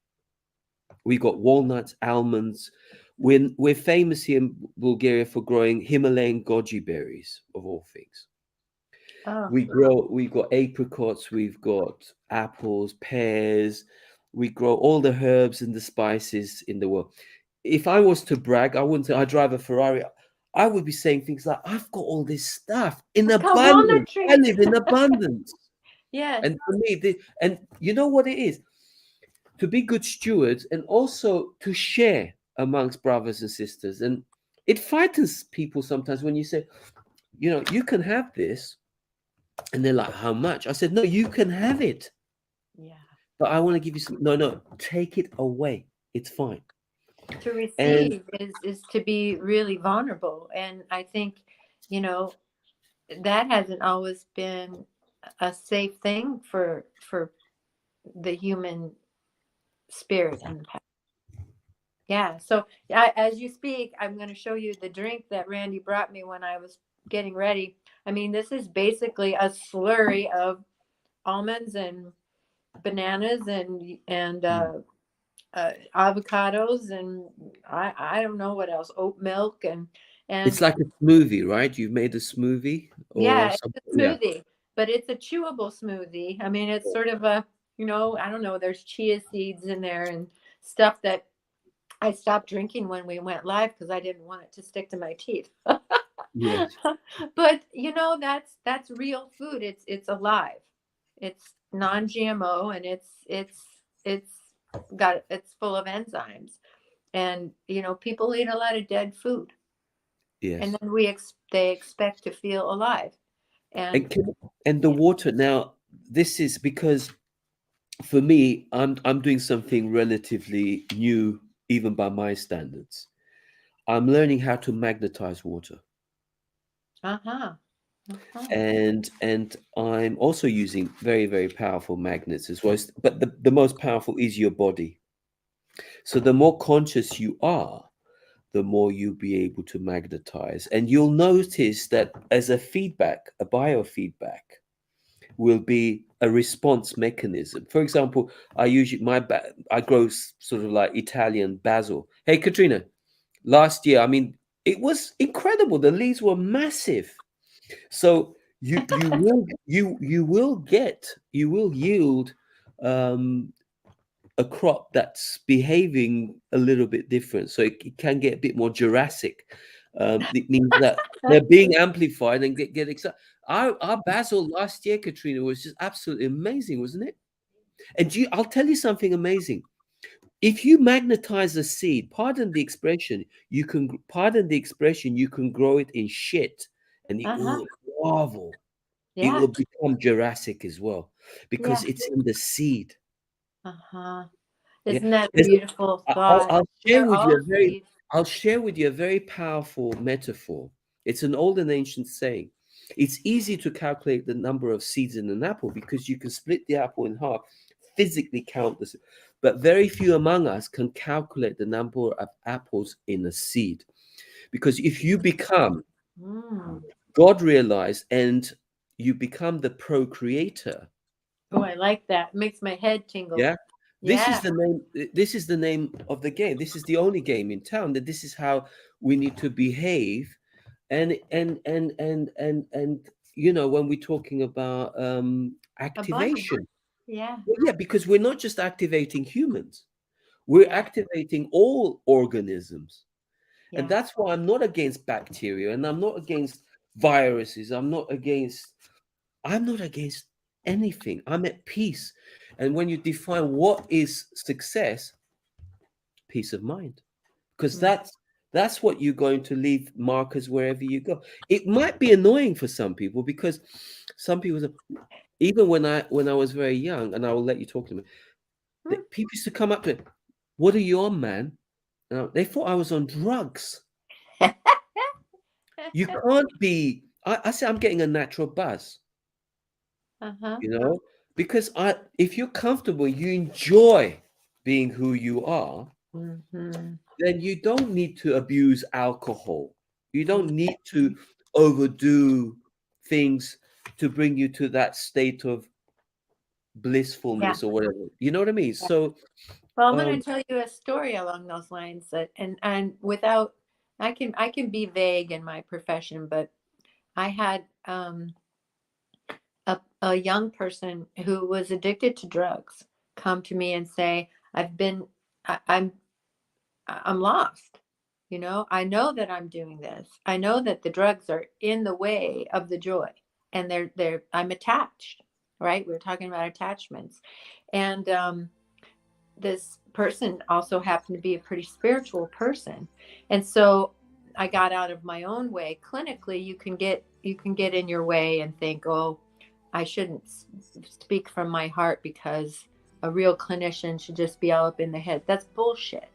We got walnuts, almonds. We're famous here in Bulgaria for growing Himalayan goji berries, of all things. Oh. We've got apricots, we've got apples, pears. We grow all the herbs and the spices in the world. If I was to brag, I wouldn't say I drive a Ferrari. I would be saying things like, I've got all this stuff in Come on the abundance. tree. I live in abundance. Yes. And for me, and you know what it is? To be good stewards and also to share amongst brothers and sisters. And it frightens people sometimes when you say, you know, you can have this. And they're like, how much? I said, no, you can have it. Yeah. But I want to give you some. No, take it away. It's fine. To And receive is to be really vulnerable. And I think, you know, that hasn't always been a safe thing for the human spirit in the past. Yeah. So as you speak, I'm going to show you the drink that Randy brought me when I was getting ready. I mean, this is basically a slurry of almonds and bananas and avocados and I don't know what else, oat milk and it's like a smoothie, right? You've made a smoothie or yeah, it's something. a smoothie, but it's a chewable smoothie. I mean, it's sort of a, you know, I don't know, there's chia seeds in there and stuff that I stopped drinking when we went live because I didn't want it to stick to my teeth. Yes. But you know, that's real food. It's alive. It's non-GMO and it's full of enzymes. And you know, people eat a lot of dead food, Yes. and then they expect to feel alive. And And the water now, this is because for me, I'm doing something relatively new, even by my standards. I'm learning how to magnetize water. uh-huh. And I'm also using very, very powerful magnets as well. But the most powerful is your body. So the more conscious you are, the more you'll be able to magnetize. And you'll notice that as a feedback, a biofeedback will be a response mechanism. For example, I grow sort of like Italian basil. Hey, Katrina, last year, I mean, it was incredible. The leaves were massive. So you will yield a crop that's behaving a little bit different. So it can get a bit more Jurassic. It means that they're being amplified and get excited. Our basil last year, Katrina, was just absolutely amazing, wasn't it? And I'll tell you something amazing. If you magnetize a seed, you can grow it in shit, and it Uh-huh. will grovel. It Yeah. will become Jurassic as well because Yeah. it's in the seed. Uh-huh. Yeah, Isn't that a There's beautiful thought? I'll share They're with you all a very seeds. I'll share with you a very powerful metaphor. It's an old and ancient saying. It's easy to calculate the number of seeds in an apple because you can split the apple in half, physically count this, but very few among us can calculate the number of apples in a seed. Because if you become Mm. God realized and you become the procreator, Oh, I like that. Makes my head tingle. yeah, Yeah. this is the name of the game. This is the only game in town that this is how we need to behave. And you know, when we're talking about Abundance. activation, Yeah. well, yeah, because we're not just activating humans, we're Yeah. activating all organisms. And Yeah. that's why I'm not against bacteria and I'm not against viruses. I'm not against anything. I'm at peace. And when you define what is success, peace of mind, because Mm. that's what you're going to leave markers wherever you go. It might be annoying for some people because some people say, even when I was very young, and I will let you talk to me, people used to come up to me, what are you on, man? They thought I was on drugs. You can't be. I say I'm getting a natural buzz. Uh-huh. You know, because if you're comfortable, you enjoy being who you are, Mm-hmm. then you don't need to abuse alcohol. You don't need to overdo things to bring you to that state of Yeah. blissfulness or whatever. You know what I mean? Yeah. So Well, I'm going um to tell you a story along those lines that and without I can be vague in my profession, but I had a young person who was addicted to drugs come to me and say, I'm lost. You know, I know that I'm doing this. I know that the drugs are in the way of the joy, and I'm attached, right? We're talking about attachments. And this person also happened to be a pretty spiritual person. And so I got out of my own way. Clinically, you can get in your way and think, "Oh, I shouldn't speak from my heart because a real clinician should just be all up in the head." That's bullshit.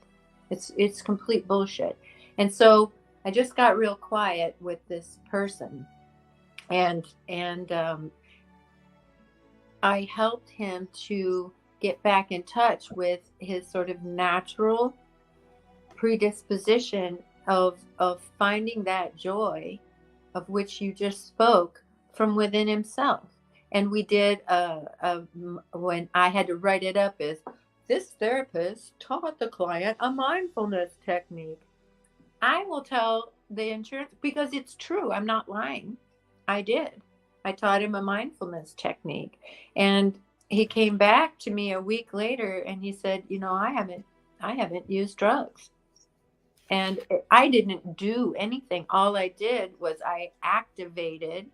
It's complete bullshit. And so I just got real quiet with this person, and I helped him to get back in touch with his sort of natural predisposition of finding that joy of which you just spoke from within himself. And we did when I had to write it up as, this therapist taught the client a mindfulness technique. I will tell the insurance, because it's true. I'm not lying. I did. I taught him a mindfulness technique. And he came back to me a week later and he said, I haven't used drugs. And I didn't do anything. All I did was I activated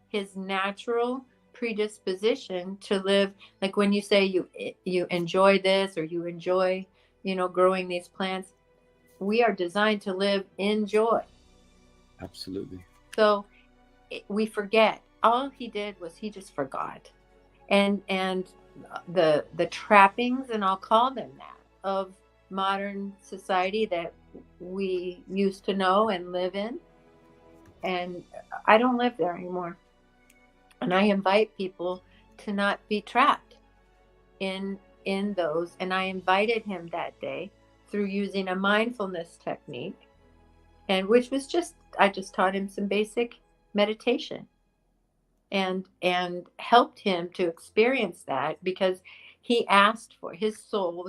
his natural predisposition to live. Like when you say you enjoy this, or you enjoy, growing these plants, we are designed to live in joy. Absolutely. So we forget. All he did was he just forgot. And the trappings, and I'll call them that, of modern society that we used to know and live in. And I don't live there anymore. And I invite people to not be trapped in those. And I invited him that day through using a mindfulness technique, and which was I just taught him some basic meditation and helped him to experience that, because he asked for his soul.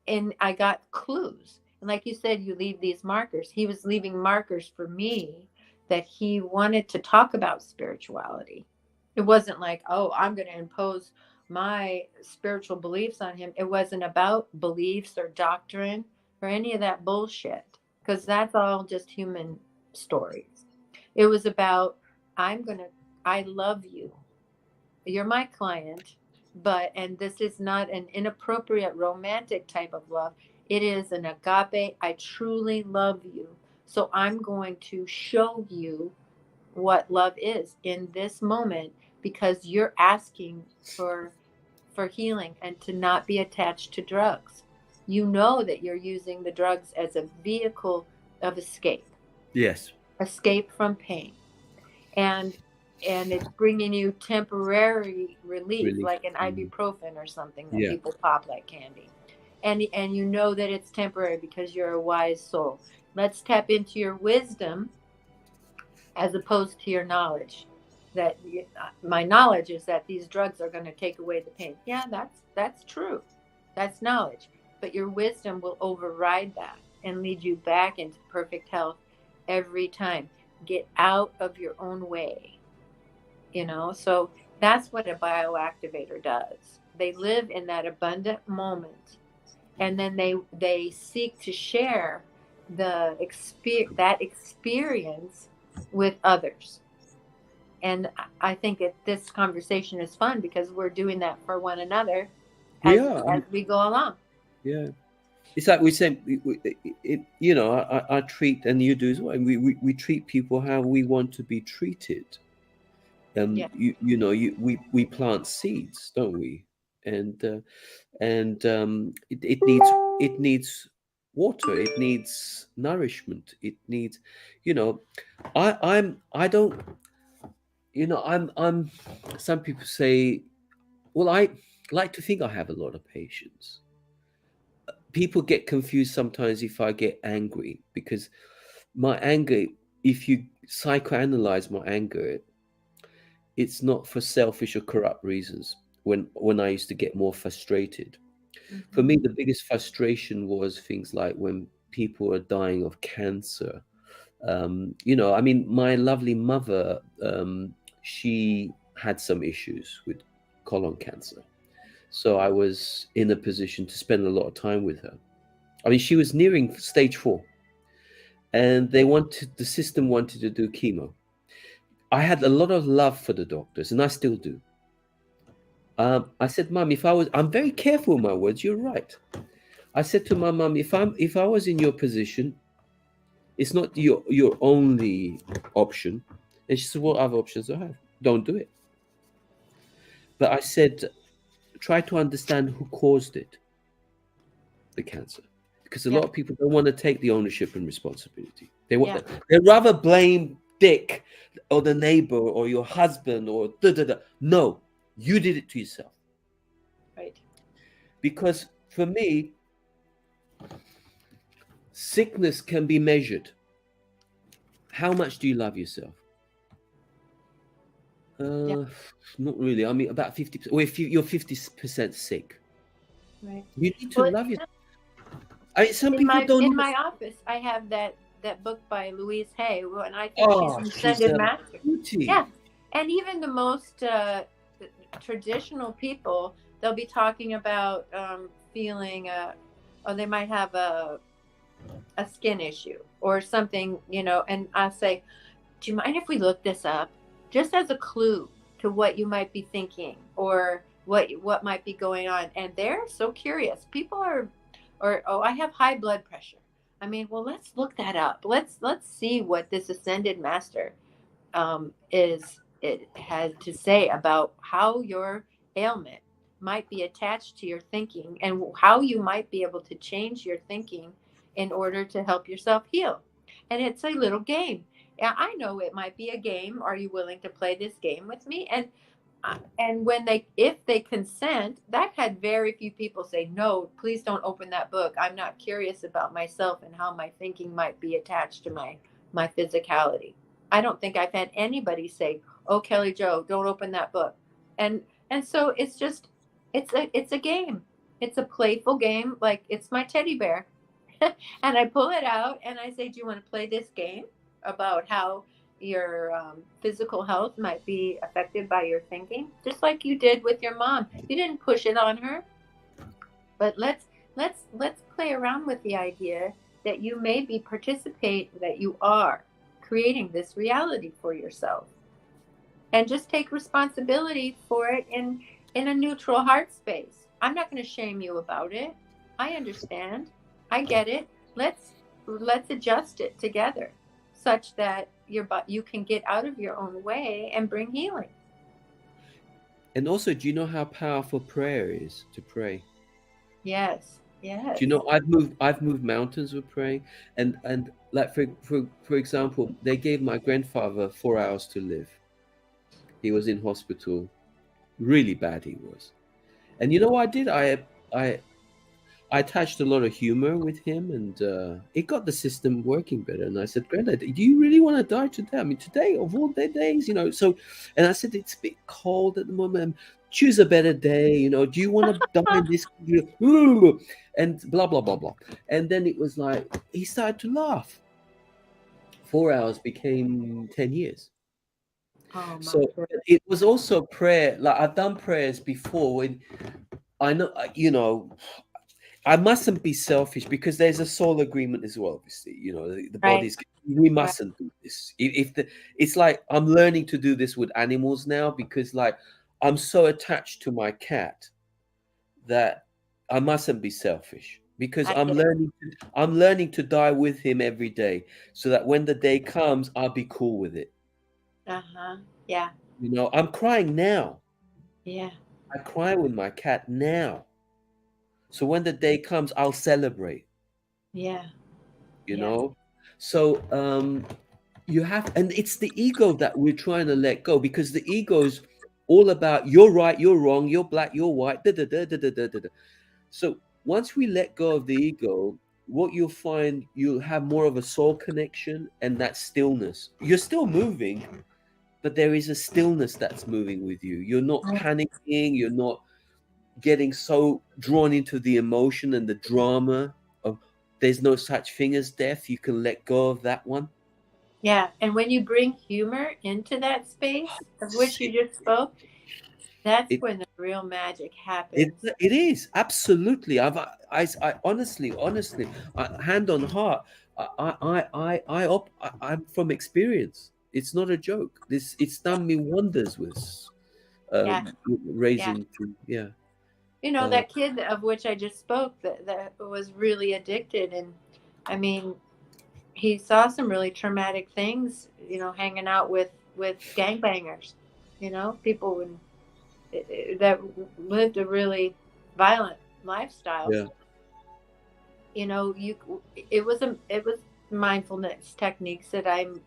And I got clues. And like you said, you leave these markers. He was leaving markers for me that he wanted to talk about spirituality. It wasn't like, oh, I'm going to impose my spiritual beliefs on him. It wasn't about beliefs or doctrine or any of that bullshit, because that's all just human stories. It was about, I love you. You're my client, and this is not an inappropriate romantic type of love. It is an agape. I truly love you. So I'm going to show you what love is in this moment, because you're asking for healing and to not be attached to drugs. You know that you're using the drugs as a vehicle of escape. Yes. Escape from pain. And it's bringing you temporary relief, like an ibuprofen or something that people pop like candy. And you know that it's temporary because you're a wise soul. Let's tap into your wisdom as opposed to your knowledge. That my knowledge is that these drugs are going to take away the pain. Yeah, that's true. That's knowledge. But your wisdom will override that and lead you back into perfect health every time. Get out of your own way. So that's what a bioactivator does. They live in that abundant moment, and then they seek to share that experience with others. And I think this conversation is fun because we're doing that for one another as we go along. Yeah. It's like we say, I treat, and you do as well. We treat people how we want to be treated. We plant seeds, don't we? And it needs water. It needs nourishment. It needs, I don't. I'm. Some people say, well, I like to think I have a lot of patience. People get confused sometimes if I get angry, because my anger, if you psychoanalyze my anger, it's not for selfish or corrupt reasons. When I used to get more frustrated, for me, the biggest frustration was things like when people are dying of cancer. My lovely mother, she had some issues with colon cancer. So I was in a position to spend a lot of time with her. I mean, she was nearing stage 4, and the system wanted to do chemo. I had a lot of love for the doctors, and I still do. I said, Mum, I'm very careful with my words. You're right. I said to my mum, if I was in your position, it's not your only option. And she said, what other options do I have? Don't do it. But I said, try to understand who caused it, the cancer, because a lot of people don't want to take the ownership and responsibility. They'd rather blame Dick or the neighbor or your husband or da. No, you did it to yourself. Right. Because for me, sickness can be measured. How much do you love yourself? Not really. I mean, about 50%. Or if you're 50% sick, Right. you need to love yourself. I mean, some in people don't. In my office, I have that book by Louise Hay, and I think she's an ascended master. Beauty. Yeah, and even the most traditional people, they'll be talking about feeling, or they might have a skin issue or something, and I say, do you mind if we look this up, just as a clue to what you might be thinking or what might be going on? And they're so curious. People are, I have high blood pressure. I mean, well, let's look that up. Let's see what this ascended master has to say about how your ailment might be attached to your thinking and how you might be able to change your thinking in order to help yourself heal. And it's a little game. Yeah, I know it might be a game. Are you willing to play this game with me? And if they consent, that had very few people say, no, please don't open that book. I'm not curious about myself and how my thinking might be attached to my physicality. I don't think I've had anybody say, oh, Kelly Jo, don't open that book. And so it's just, it's a game. It's a playful game. Like, it's my teddy bear. And I pull it out and I say, do you want to play this game about how your physical health might be affected by your thinking, just like you did with your mom? You didn't push it on her, but let's play around with the idea that you may be that you are creating this reality for yourself, and just take responsibility for it in a neutral heart space. I'm not going to shame you about it. I understand. I get it. Let's adjust it together, such that you can get out of your own way and bring healing. And also, do you know how powerful prayer is, to pray? Yes. Do you know, I've moved mountains with praying, and like for example, they gave my grandfather 4 hours to live. He was in hospital, really bad he was. And you know what I did? I attached a lot of humor with him, and it got the system working better. And I said, Granddad, do you really want to die today? I mean, today of all the days, So, and I said, it's a bit cold at the moment. Choose a better day. Do you want to die in this? And blah blah blah blah. And then it was like he started to laugh. 4 hours became 10 years. Oh, so it was also prayer. Like, I've done prayers before when I know, I mustn't be selfish, because there's a soul agreement as well. Obviously, the body's. We mustn't do this. It's like I'm learning to do this with animals now, because like I'm so attached to my cat that I mustn't be selfish, because I'm learning to die with him every day, so that when the day comes, I'll be cool with it. Yeah. I'm crying now. Yeah. I cry with my cat now. So when the day comes, I'll celebrate. Yeah. You know? So you have, and it's the ego that we're trying to let go, because the ego's all about you're right, you're wrong, you're black, you're white. So once we let go of the ego, what you'll find, you'll have more of a soul connection and that stillness. You're still moving, but there is a stillness that's moving with you. You're not panicking. You're not getting so drawn into the emotion and the drama of there's no such thing as death. You can let go of that one. Yeah. And when you bring humor into that space of which you just spoke, That's It when the real magic it, happens. it is absolutely. I honestly, hand on heart, I'm from experience. It's not a joke. It's done me wonders with Yeah, yeah. raising. Yeah. Uh, That kid of which I just spoke that was really addicted, and I mean, he saw some really traumatic things, hanging out with gangbangers, people that lived a really violent lifestyle. yeah. You it was mindfulness techniques that I'm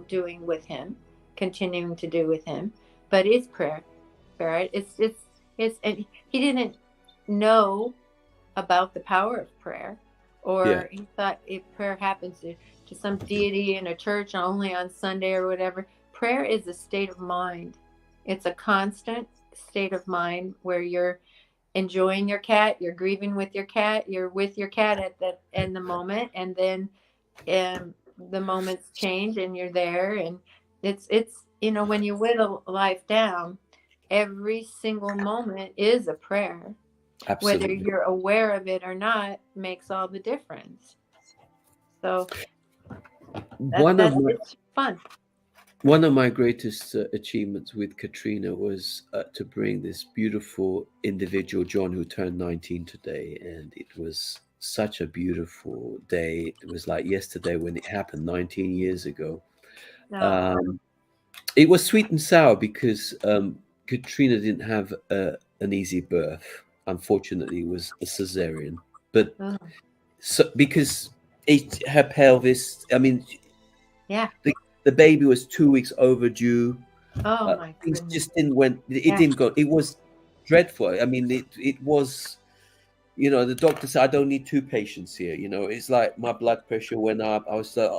doing with him, continuing to do with him, but it's prayer. It's and he didn't know about the power of prayer, Yeah. or he thought if prayer happens to some deity in a church only on Sunday or whatever. Prayer is a state of mind. It's a constant state of mind where you're enjoying your cat, you're grieving with your cat, you're with your cat at the moment, and then the moments change and you're there, and it's when you whittle life down, every single moment is a prayer. Whether Absolutely. you're aware of it or not makes all the difference. So One of that's my it's fun. One of my greatest achievements with Katrina was to bring this beautiful individual, John, who turned 19 today. And it was such a beautiful day. It was like yesterday when it happened 19 years ago. No. Um, it was sweet and sour because Katrina didn't have an easy birth. Unfortunately, it was a cesarean. But Oh, because her pelvis, I mean, yeah. the baby was 2 weeks overdue. Oh my Things goodness. just didn't went. It Yeah. didn't go. It was dreadful. I mean, it was. The doctor said I don't need two patients here. It's like my blood pressure went up. I was like,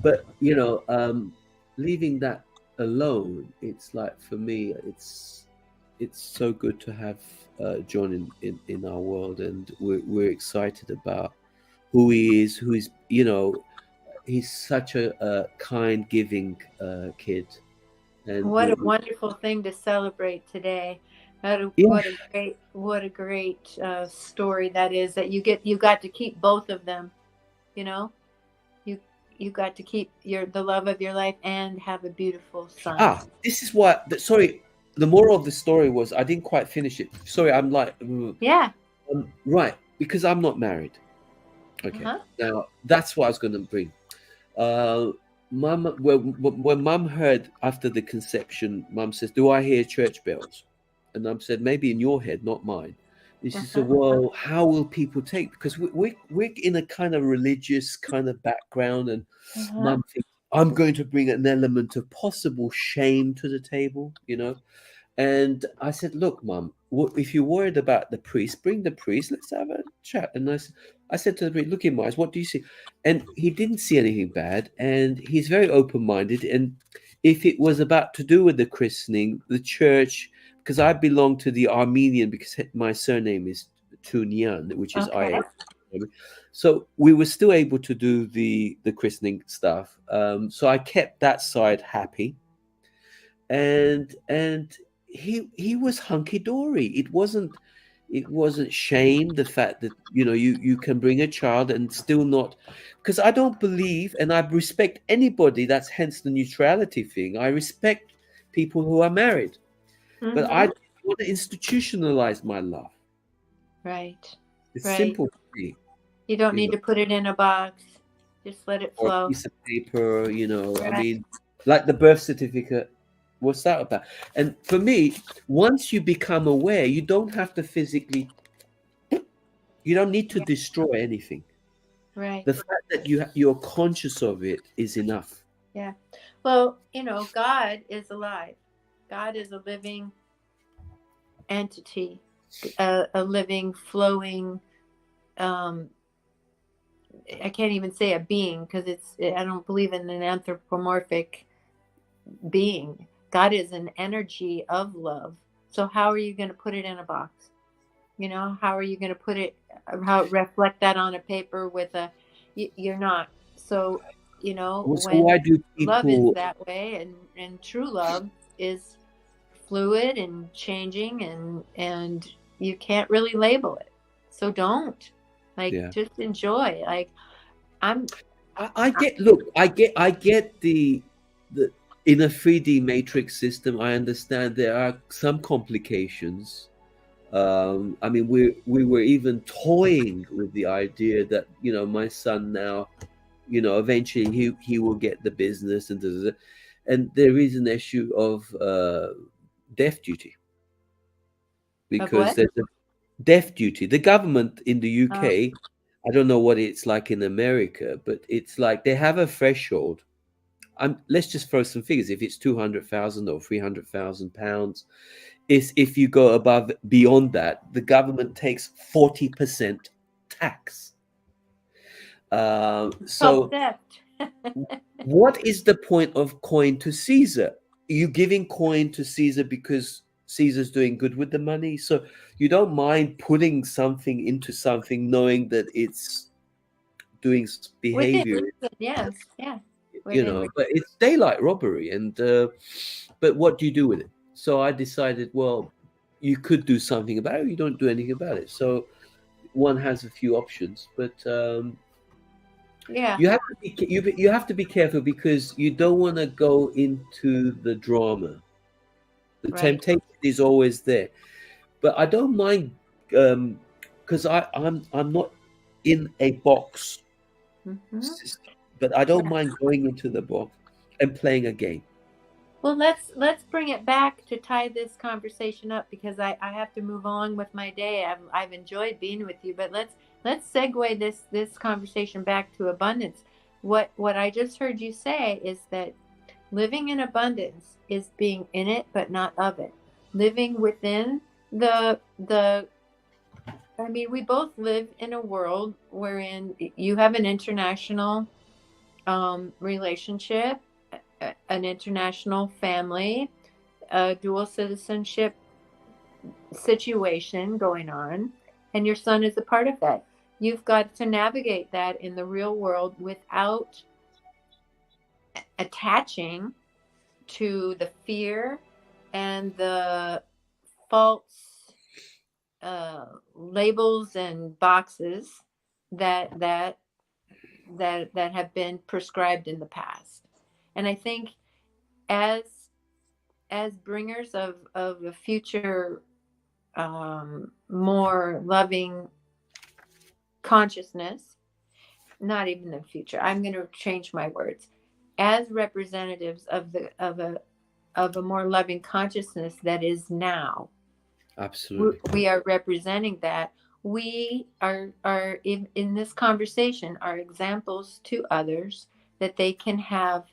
but leaving that alone, it's like for me, it's so good to have John in our world, and we're excited about who he is. He's such a kind, giving kid, and What a wonderful thing to celebrate today. yeah. What a great story that is, that you got to keep both of them. You know, you you got to keep the love of your life and have a beautiful son. This is what. Sorry, the moral of the story was I didn't quite finish it. Sorry, I'm like, Yeah. right, because I'm not married. Okay, Uh-huh. now that's what I was going to bring. Mum, when Mum heard after the conception, Mum says, "Do I hear church bells?" And I said, "Maybe in your head, not mine." And she said, Uh-huh. "Well, how will people take?" Because we're in a kind of religious kind of background, and Uh-huh. Mum thinks I'm going to bring an element of possible shame to the table. And I said, "Look, Mum, if you're worried about the priest, bring the priest. Let's have a chat." And I said to the priest, "Look in my eyes. What do you see?" And he didn't see anything bad. And he's very open-minded. And if it was about to do with the christening, the church, because I belong to the Armenian, because my surname is Tunyan, which is Okay. I. So we were still able to do the christening stuff. So I kept that side happy, and he was hunky dory. It wasn't shame, the fact that you can bring a child and still not, because I don't believe, and I respect anybody, that's hence the neutrality thing. I respect people who are married, but I Mm-hmm. don't want to institutionalize my love. Right. It's Right. simple to me, You don't you need know to put it in a box. Just let it or a flow. piece of paper, I Right. mean, like the birth certificate. What's that about? And for me, once you become aware, you don't have to physically, you don't need to Yeah. destroy anything. Right. The fact that you're conscious of it is enough. Yeah. Well, God is alive. God is a living entity, a living, flowing. Um, I can't even say a being because I don't believe in an anthropomorphic being. God is an energy of love. So how are you going to put it in a box? How are you going to put it? How reflect that on a paper with you're not. So So when why do love is people? that way, and true love is fluid and changing, and you can't really label it. So don't, like, Yeah. just enjoy. Like, I get, look, I get the in a 3D matrix system. I understand there are some complications. I mean, we were even toying with the idea that, you know, my son now, you know, eventually he will get the business, and there is an issue of death duty, of because what? there's a death duty. The government in the Oh, UK, I don't know what it's like in America, but it's like they have a threshold. Let's just throw some figures. If it's 200,000 or 300,000 pounds, is if you go above beyond that, the government takes 40% tax. So theft. what is the point of coin to Caesar? You giving coin to Caesar because Caesar's doing good with the money, so you don't mind putting something into something knowing that it's doing Within behavior, reason, yes, yeah, you within know, reason. but it's daylight robbery. And but what do you do with it? So I decided, well, you could do something about it, you don't do anything about it. So one has a few options, but Yeah, you have to be you have to be careful, because you don't want to go into the drama. The right. temptation is always there, but I don't mind, because I'm not in a box Hmm. system, but I don't Yeah. mind going into the box and playing a game. Well, let's bring it back to tie this conversation up, because I have to move on with my day. I've enjoyed being with you, but let's segue this conversation back to abundance. What I just heard you say is that living in abundance is being in it but not of it. Living within the I mean, we both live in a world wherein you have an international relationship, an international family, a dual citizenship situation going on, and your son is a part of that. You've got to navigate that in the real world without attaching to the fear and the false labels and boxes that that have been prescribed in the past. And I think as bringers of a future more loving consciousness, not even the future, I'm going to change my words, as representatives of a more loving consciousness that is now, Absolutely. we are representing that. We are in this conversation are examples to others that they can have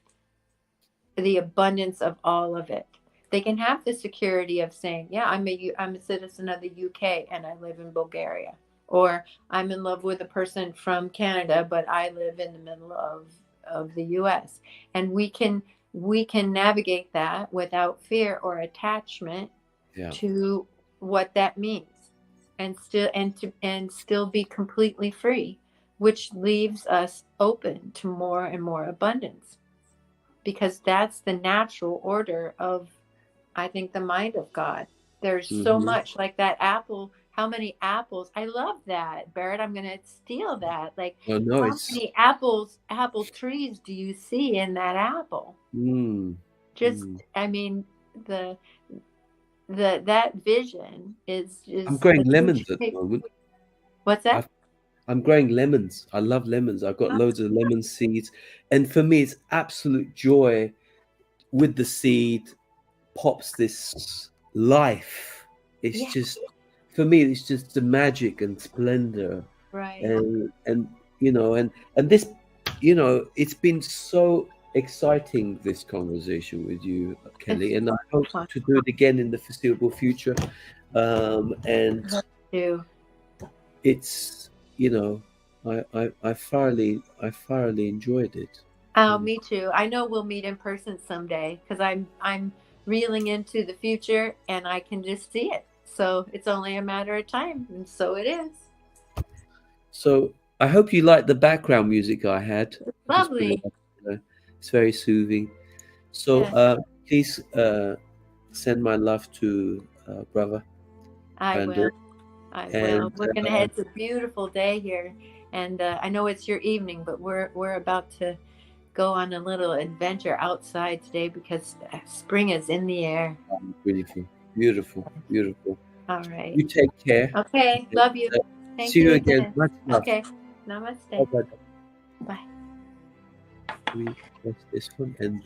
the abundance of all of it. They can have the security of saying, yeah, I'm a citizen of the UK and I live in Bulgaria, or I'm in love with a person from Canada but I live in the middle of the US. And we can navigate that without fear or attachment Yeah. to what that means, and still be completely free, which leaves us open to more and more abundance, because that's the natural order of, I think, the mind of God. There's so Hmm. much, like that apple. How many apples? I love that, Barrett. I'm going to steal that. Like, Oh no, how it's many apple trees do you see in that apple? mm, Just, I mean, the that vision I'm is growing a huge lemons at the thing. moment. What's that? I'm growing lemons. I love lemons. I've got loads of lemon seeds, and for me, it's absolute joy with the seed pops this life. It's Yeah, just, for me, it's just the magic and splendor, right. and you know, and this, you know, it's been so exciting, this conversation with you, It's Kelly, and I hope fun to do it again in the foreseeable future. And too. it's, you know, I thoroughly enjoyed it. Oh, Really. me too. I know we'll meet in person someday, because I'm reeling into the future and I can just see it. So it's only a matter of time, and so it is. So I hope you like the background music I had. I just put it Lovely. up, you know, it's very soothing. So Yeah. please send my love to brother I Randall. will. I will. And Looking ahead, it's a beautiful day here, and I know it's your evening, but we're about to go on a little adventure outside today because spring is in the air. beautiful, beautiful, beautiful. All right. You take care. Okay. Love you. Thank See you again. again. Much love. Okay. Namaste. Bye-bye. Bye. We press this one and